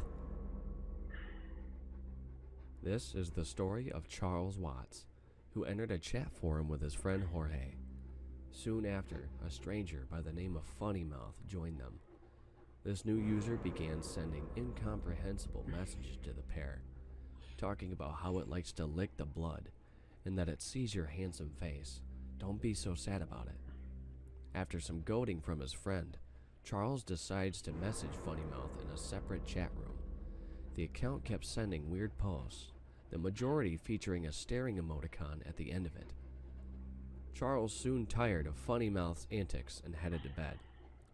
This is the story of Charles Watts, who entered a chat forum with his friend Jorge. Soon after, a stranger by the name of Funny Mouth joined them. This new user began sending incomprehensible messages to the pair, talking about how it likes to lick the blood, and that it sees your handsome face. Don't be so sad about it. After some goading from his friend, Charles decides to message Funny Mouth in a separate chat room. The account kept sending weird posts, the majority featuring a staring emoticon at the end of it. Charles soon tired of Funny Mouth's antics and headed to bed,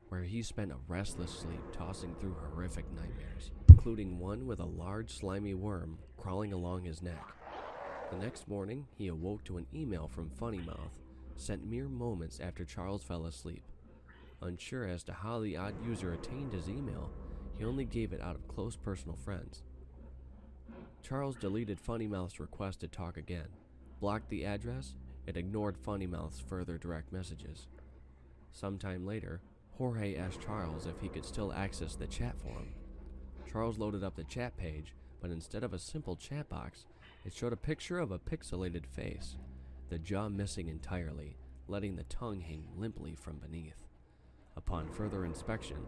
where he spent a restless sleep tossing through horrific nightmares, including one with a large slimy worm crawling along his neck. The next morning, he awoke to an email from Funny Mouth, sent mere moments after Charles fell asleep. Unsure as to how the odd user attained his email, he only gave it out of close personal friends. Charles deleted Funnymouth's request to talk again, blocked the address, and ignored Funnymouth's further direct messages. Sometime later, Jorge asked Charles if he could still access the chat forum. Charles loaded up the chat page, but instead of a simple chat box, it showed a picture of a pixelated face, the jaw missing entirely, letting the tongue hang limply from beneath. Upon further inspection,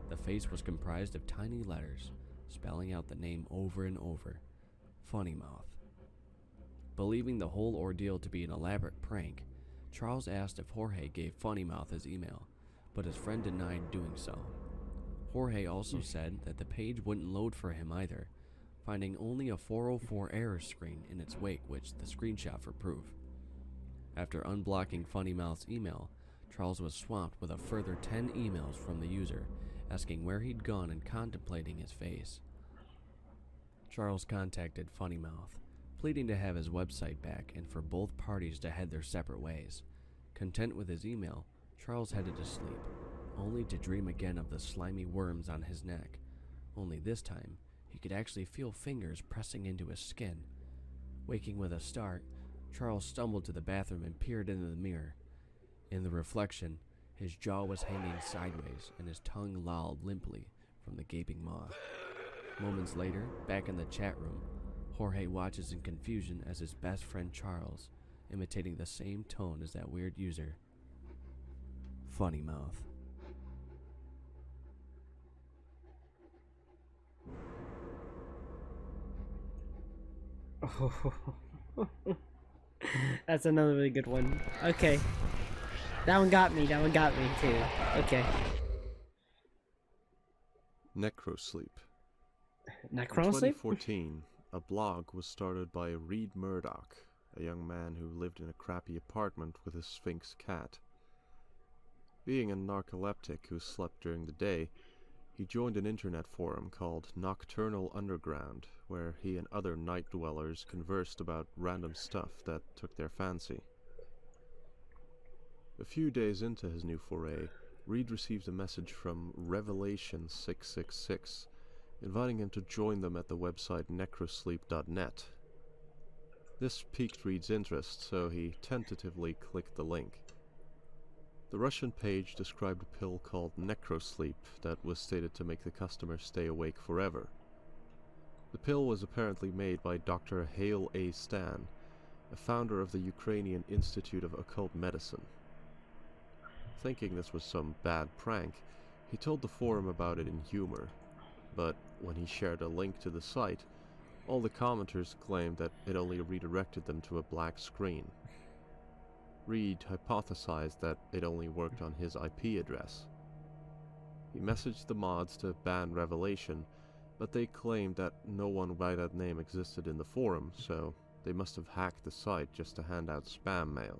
the face was comprised of tiny letters, spelling out the name over and over, Funnymouth. Believing the whole ordeal to be an elaborate prank, Charles asked if Jorge gave Funnymouth his email, but his friend denied doing so. Jorge also said that the page wouldn't load for him either, finding only a 404 error screen in its wake, which the screenshot for proof. After unblocking Funnymouth's email, Charles was swamped with a further 10 emails from the user, asking where he'd gone and contemplating his face. Charles contacted Funnymouth, pleading to have his website back and for both parties to head their separate ways. Content with his email, Charles headed to sleep, only to dream again of the slimy worms on his neck. Only this time, he could actually feel fingers pressing into his skin. Waking with a start, Charles stumbled to the bathroom and peered into the mirror. In the reflection, his jaw was hanging sideways and his tongue lolled limply from the gaping maw. Moments later, back in the chat room, Jorge watches in confusion as his best friend Charles, imitating the same tone as that weird user, Funnymouth. That's another really good one. Okay. That one got me too. Okay. Necrosleep. In Necrosleep? 2014, a blog was started by Reed Murdoch, a young man who lived in a crappy apartment with his Sphinx cat. Being a narcoleptic who slept during the day, he joined an internet forum called Nocturnal Underground, where he and other night dwellers conversed about random stuff that took their fancy. A few days into his new foray, Reed received a message from Revelation 666, inviting him to join them at the website necrosleep.net. This piqued Reed's interest, so he tentatively clicked the link. The Russian page described a pill called Necrosleep that was stated to make the customer stay awake forever. The pill was apparently made by Dr. Hale A. Stan, a founder of the Ukrainian Institute of Occult Medicine. Thinking this was some bad prank, he told the forum about it in humor, but when he shared a link to the site, all the commenters claimed that it only redirected them to a black screen. Reed hypothesized that it only worked on his IP address. He messaged the mods to ban Revelation, but they claimed that no one by that name existed in the forum, so they must have hacked the site just to hand out spam mail.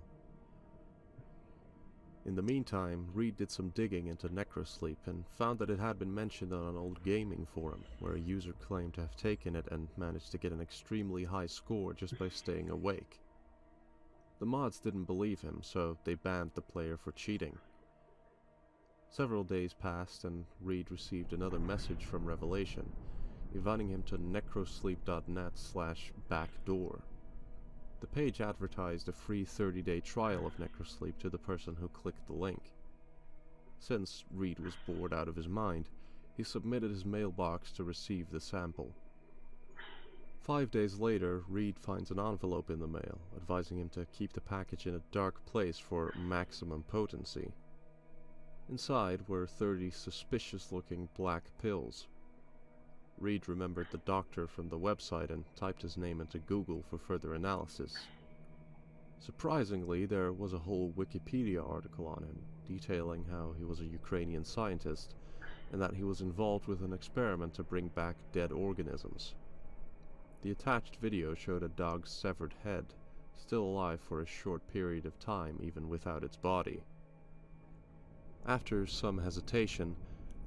In the meantime, Reed did some digging into Necrosleep and found that it had been mentioned on an old gaming forum, where a user claimed to have taken it and managed to get an extremely high score just by staying awake. The mods didn't believe him, so they banned the player for cheating. Several days passed and Reed received another message from Revelation, inviting him to necrosleep.net/backdoor. The page advertised a free 30-day trial of Necrosleep to the person who clicked the link. Since Reed was bored out of his mind, he submitted his mailbox to receive the sample. 5 days later, Reed finds an envelope in the mail, advising him to keep the package in a dark place for maximum potency. Inside were 30 suspicious-looking black pills. Reed remembered the doctor from the website and typed his name into Google for further analysis. Surprisingly, there was a whole Wikipedia article on him, detailing how he was a Ukrainian scientist, and that he was involved with an experiment to bring back dead organisms. The attached video showed a dog's severed head, still alive for a short period of time even without its body. After some hesitation,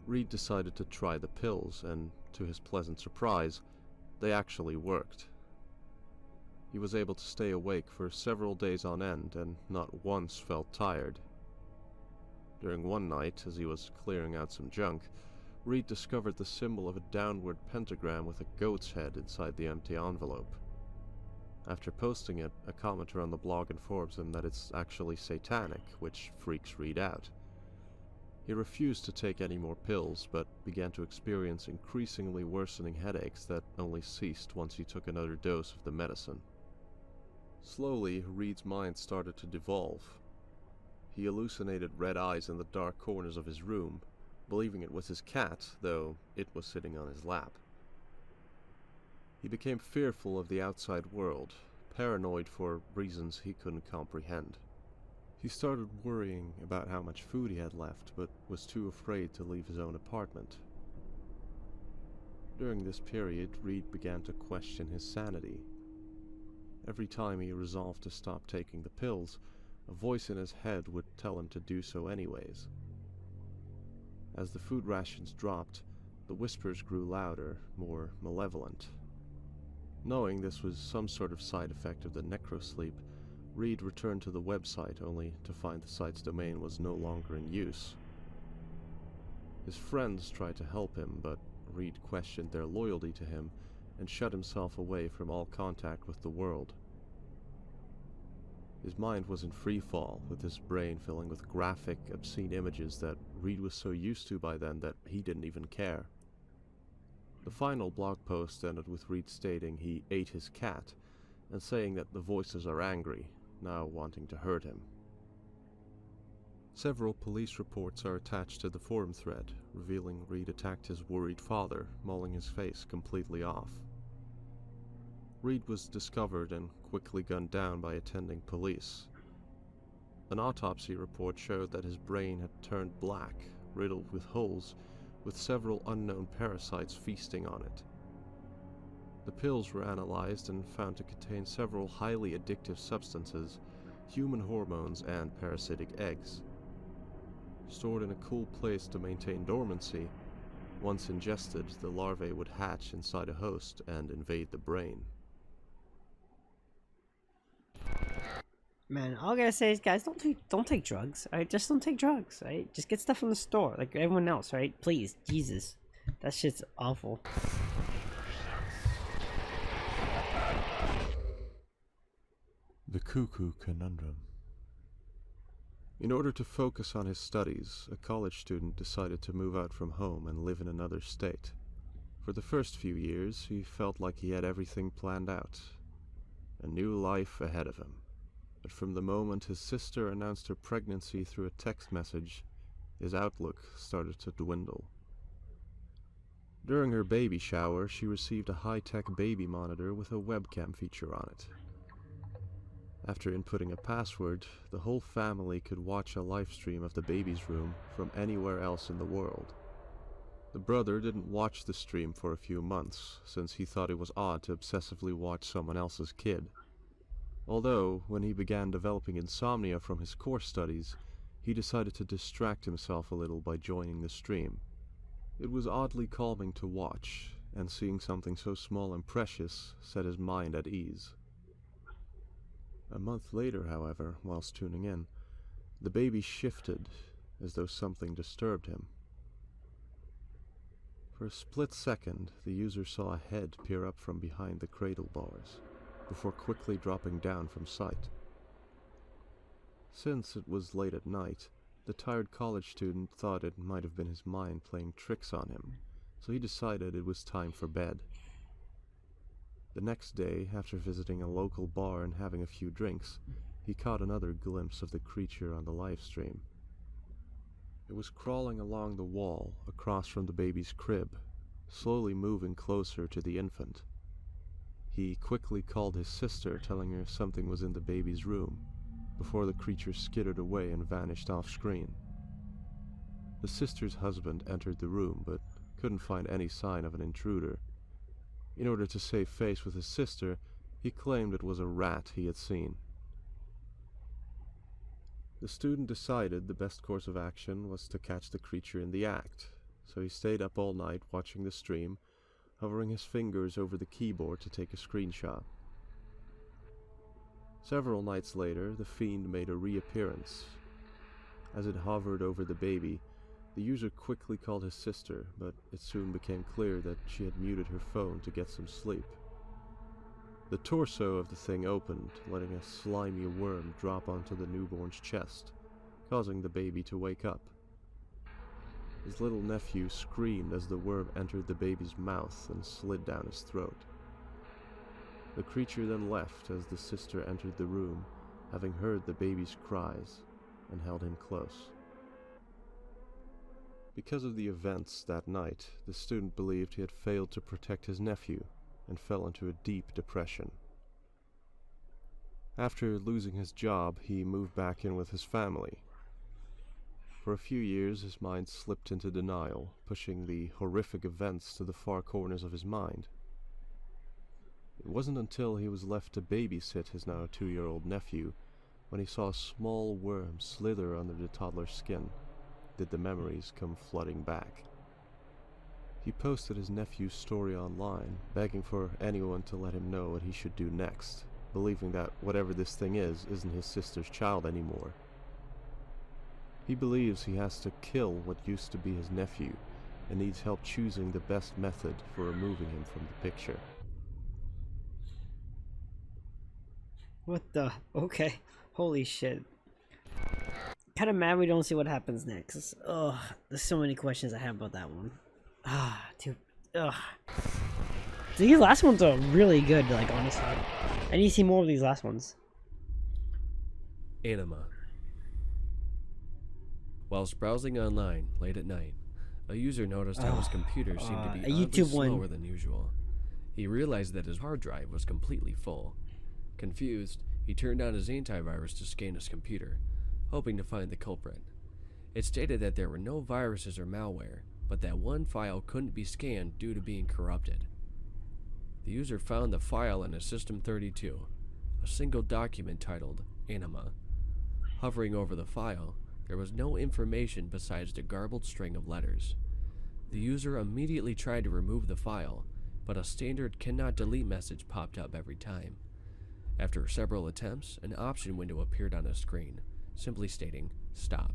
Reed decided to try the pills, and to his pleasant surprise, they actually worked. He was able to stay awake for several days on end and not once felt tired. During one night, as he was clearing out some junk, Reed discovered the symbol of a downward pentagram with a goat's head inside the empty envelope. After posting it, a commenter on the blog informs him that it's actually satanic, which freaks Reed out. He refused to take any more pills, but began to experience increasingly worsening headaches that only ceased once he took another dose of the medicine. Slowly, Reed's mind started to devolve. He hallucinated red eyes in the dark corners of his room, believing it was his cat, though it was sitting on his lap. He became fearful of the outside world, paranoid for reasons he couldn't comprehend. He started worrying about how much food he had left, but was too afraid to leave his own apartment. During this period, Reed began to question his sanity. Every time he resolved to stop taking the pills, a voice in his head would tell him to do so anyways. As the food rations dropped, the whispers grew louder, more malevolent. Knowing this was some sort of side effect of the necrosleep, Reed returned to the website only to find the site's domain was no longer in use. His friends tried to help him, but Reed questioned their loyalty to him and shut himself away from all contact with the world. His mind was in free fall, with his brain filling with graphic, obscene images that Reed was so used to by then that he didn't even care. The final blog post ended with Reed stating he ate his cat, and saying that the voices are angry, now wanting to hurt him. Several police reports are attached to the forum thread, revealing Reed attacked his worried father, mauling his face completely off. Reed was discovered and quickly gunned down by attending police. An autopsy report showed that his brain had turned black, riddled with holes, with several unknown parasites feasting on it. The pills were analyzed and found to contain several highly addictive substances, human hormones, and parasitic eggs. Stored in a cool place to maintain dormancy, once ingested, the larvae would hatch inside a host and invade the brain. Man, all I gotta say is, guys, don't take drugs. Alright, just don't take drugs. Alright, just get stuff from the store like everyone else. Right? Please, Jesus, that shit's awful. The Cuckoo Conundrum. In order to focus on his studies, a college student decided to move out from home and live in another state. For the first few years, he felt like he had everything planned out. A new life ahead of him. But from the moment his sister announced her pregnancy through a text message, his outlook started to dwindle. During her baby shower, she received a high-tech baby monitor with a webcam feature on it. After inputting a password, the whole family could watch a live stream of the baby's room from anywhere else in the world. The brother didn't watch the stream for a few months, since he thought it was odd to obsessively watch someone else's kid. Although, when he began developing insomnia from his course studies, he decided to distract himself a little by joining the stream. It was oddly calming to watch, and seeing something so small and precious set his mind at ease. A month later, however, whilst tuning in, the baby shifted, as though something disturbed him. For a split second, the user saw a head peer up from behind the cradle bars, before quickly dropping down from sight. Since it was late at night, the tired college student thought it might have been his mind playing tricks on him, so he decided it was time for bed. The next day, after visiting a local bar and having a few drinks, he caught another glimpse of the creature on the live stream. It was crawling along the wall across from the baby's crib, slowly moving closer to the infant. He quickly called his sister, telling her something was in the baby's room, before the creature skittered away and vanished off screen. The sister's husband entered the room, but couldn't find any sign of an intruder. In order to save face with his sister, he claimed it was a rat he had seen. The student decided the best course of action was to catch the creature in the act, so he stayed up all night watching the stream, hovering his fingers over the keyboard to take a screenshot. Several nights later, the fiend made a reappearance. As it hovered over the baby, The user quickly called his sister, but it soon became clear that she had muted her phone to get some sleep. The torso of the thing opened, letting a slimy worm drop onto the newborn's chest, causing the baby to wake up. His little nephew screamed as the worm entered the baby's mouth and slid down his throat. The creature then left as the sister entered the room, having heard the baby's cries, and held him close. Because of the events that night, the student believed he had failed to protect his nephew and fell into a deep depression. After losing his job, he moved back in with his family. For a few years, his mind slipped into denial, pushing the horrific events to the far corners of his mind. It wasn't until he was left to babysit his now 2-year-old nephew when he saw a small worm slither under the toddler's skin did the memories come flooding back. He posted his nephew's story online, begging for anyone to let him know what he should do next, believing that whatever this thing is isn't his sister's child anymore. He believes he has to kill what used to be his nephew and needs help choosing the best method for removing him from the picture. What the? Okay. Holy shit. Kinda mad we don't see what happens next. Ugh. There's so many questions I have about that one. Dude. Ugh. These last ones are really good, like, honestly. I need to see more of these last ones. Anima. Whilst browsing online late at night, a user noticed how his computer seemed to be oddly slower than usual. He realized that his hard drive was completely full. Confused, he turned on his antivirus to scan his computer, hoping to find the culprit. It stated that there were no viruses or malware, but that one file couldn't be scanned due to being corrupted. The user found the file in his System32, a single document titled Anima. Hovering over the file, there was no information besides the garbled string of letters. The user immediately tried to remove the file, but a standard cannot delete message popped up every time. After several attempts, an option window appeared on his screen, simply stating, "Stop,"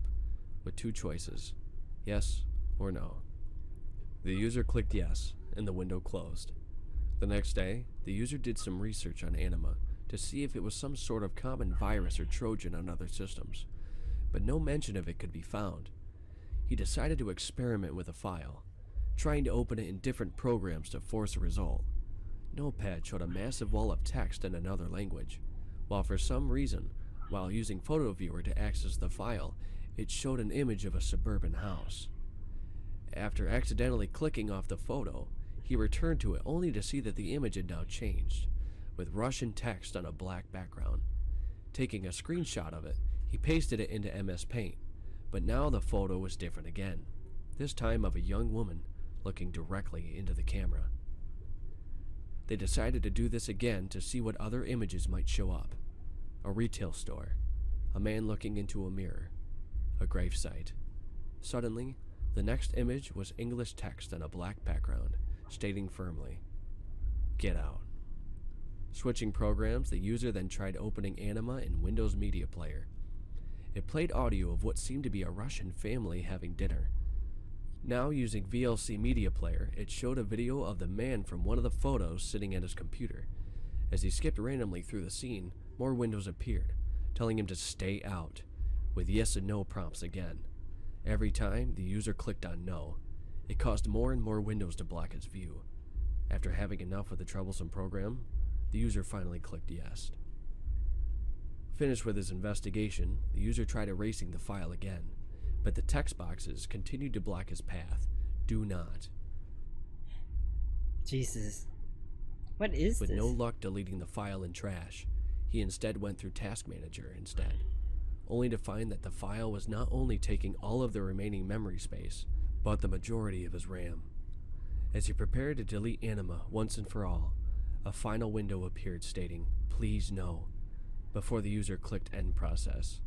with two choices, yes or no. The user clicked yes, and the window closed. The next day, the user did some research on Anima to see if it was some sort of common virus or Trojan on other systems, but no mention of it could be found. He decided to experiment with a file, trying to open it in different programs to force a result. Notepad showed a massive wall of text in another language, while for some reason, while using Photo Viewer to access the file, it showed an image of a suburban house. After accidentally clicking off the photo, he returned to it only to see that the image had now changed, with Russian text on a black background. Taking a screenshot of it, he pasted it into MS Paint, but now the photo was different again, this time of a young woman looking directly into the camera. They decided to do this again to see what other images might show up. A retail store, a man looking into a mirror, a gravesite. Suddenly, the next image was English text on a black background, stating firmly, "Get out." Switching programs, the user then tried opening Anima in Windows Media Player. It played audio of what seemed to be a Russian family having dinner. Now using VLC Media Player, it showed a video of the man from one of the photos sitting at his computer. As he skipped randomly through the scene, more windows appeared, telling him to stay out, with yes and no prompts again. Every time the user clicked on no, it caused more and more windows to block his view. After having enough of the troublesome program, the user finally clicked yes. Finished with his investigation, the user tried erasing the file again, but the text boxes continued to block his path. Do not. Jesus. What is With this? no luck deleting the file in trash, he instead went through Task Manager instead, only to find that the file was not only taking all of the remaining memory space, but the majority of his RAM. As he prepared to delete Anima once and for all, a final window appeared stating, "Please no," before the user clicked End Process.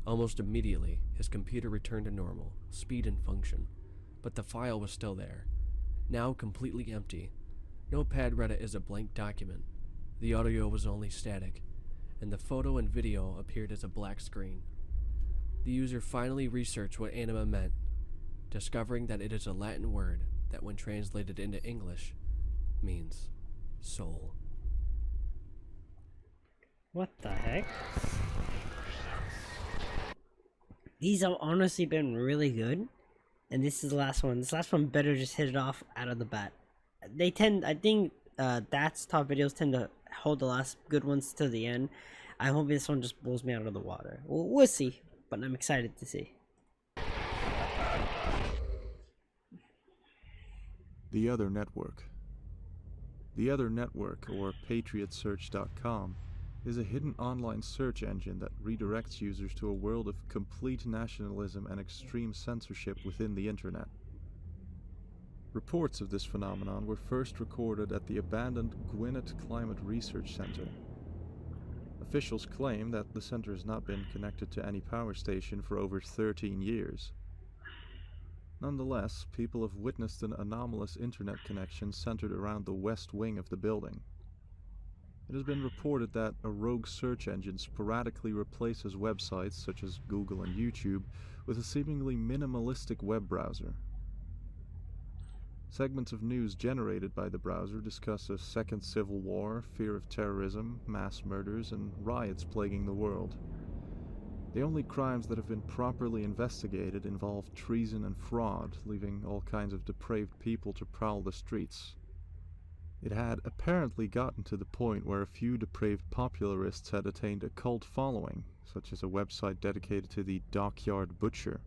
Almost immediately, his computer returned to normal, speed and function, but the file was still there, now completely empty. Notepad read it as a blank document. The audio was only static, and the photo and video appeared as a black screen. The user finally researched what Anima meant. discovering that it is a Latin word that, when translated into English, means soul. What the heck? These have honestly been really good, and this is the last one. This last one better just hit it off out of the bat. They tend, I think, that's top videos tend to hold the last good ones to the end. I hope this one just blows me out of the water. We'll see, but I'm excited to see. The Other Network. The Other Network, or PatriotSearch.com, is a hidden online search engine that redirects users to a world of complete nationalism and extreme censorship within the internet. Reports of this phenomenon were first recorded at the abandoned Gwinnett Climate Research Center. Officials claim that the center has not been connected to any power station for over 13 years. Nonetheless, people have witnessed an anomalous internet connection centered around the west wing of the building. It has been reported that a rogue search engine sporadically replaces websites such as Google and YouTube with a seemingly minimalistic web browser. Segments of news generated by the browser discuss a second civil war, fear of terrorism, mass murders, and riots plaguing the world. The only crimes that have been properly investigated involve treason and fraud, leaving all kinds of depraved people to prowl the streets. It had apparently gotten to the point where a few depraved popularists had attained a cult following, such as a website dedicated to the Dockyard Butcher.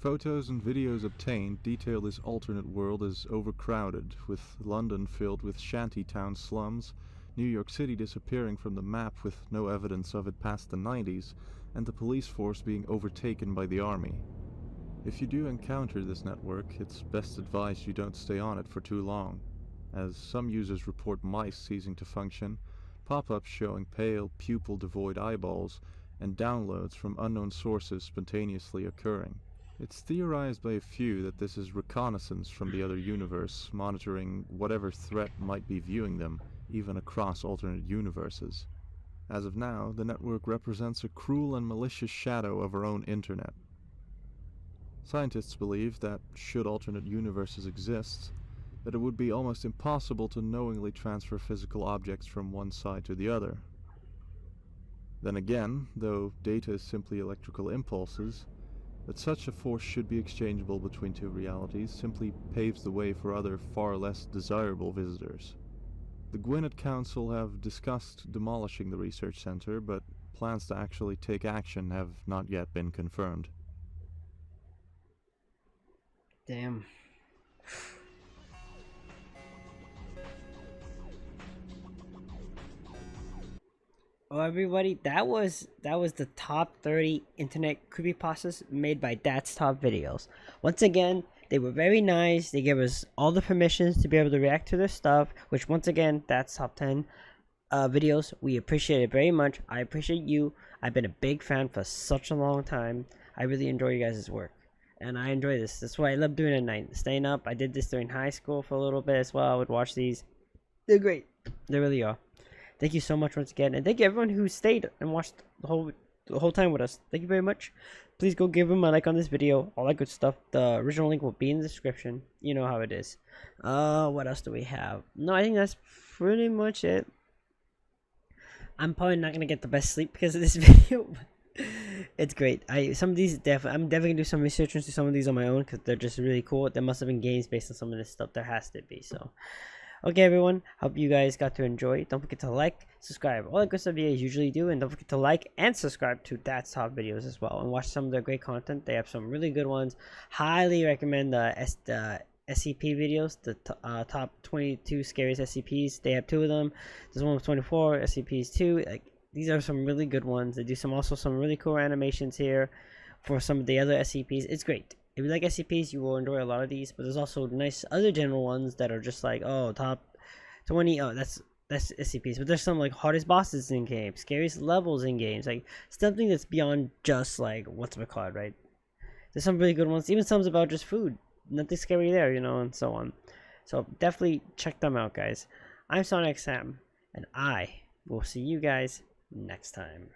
Photos and videos obtained detail this alternate world as overcrowded, with London filled with shantytown slums, New York City disappearing from the map with no evidence of it past the 90s, and the police force being overtaken by the army. If you do encounter this network, it's best advised you don't stay on it for too long, as some users report mice ceasing to function, pop-ups showing pale, pupil-devoid eyeballs, and downloads from unknown sources spontaneously occurring. It's theorized by a few that this is reconnaissance from the other universe, monitoring whatever threat might be viewing them, even across alternate universes. As of now, the network represents a cruel and malicious shadow of our own internet. Scientists believe that, should alternate universes exist, that it would be almost impossible to knowingly transfer physical objects from one side to the other. Then again, though data is simply electrical impulses, that such a force should be exchangeable between two realities simply paves the way for other far less desirable visitors. The Gwinnett Council have discussed demolishing the research center, but plans to actually take action have not yet been confirmed. Damn. Oh, everybody, that was the top 30 internet creepypastas made by That's Top Videos. Once again, they were very nice. They gave us all the permissions to be able to react to their stuff, which once again, that's top 10 videos. We appreciate it very much. I appreciate you. I've been a big fan for such a long time. I really enjoy you guys' work, and I enjoy this. That's why I love doing it at night, staying up. I did this during high school for a little bit as well. I would watch these. They're great. They really are. Thank you so much once again, and thank you everyone who stayed and watched the whole time with us. Thank you very much. Please go give them a like on this video, all that good stuff. The original link will be in the description. You know how it is. What else do we have? No, I think that's pretty much it. I'm probably not gonna get the best sleep because of this video. It's great. I'm definitely gonna do some research into some of these on my own because they're just really cool. There must have been games based on some of this stuff. There has to be. So. Okay, everyone, hope you guys got to enjoy. Don't forget to like, subscribe, all the good stuff you guys usually do, and don't forget to like and subscribe to That's Top Videos as well, and watch some of their great content. They have some really good ones. Highly recommend the SCP videos, the top 22 scariest SCPs. They have 2 of them. There's one with 24 SCPs too. Like, these are some really good ones. They do also some really cool animations here for some of the other SCPs. It's great. If you like SCPs, you will enjoy a lot of these, but there's also nice other general ones that are just like, oh, top 20, oh, that's SCPs, but there's some like hardest bosses in games, scariest levels in games, like something that's beyond just like what's it called, right? There's some really good ones, even some about just food, nothing scary there, you know, and so on. So definitely check them out, guys. I'm Sonicxsam, and I will see you guys next time.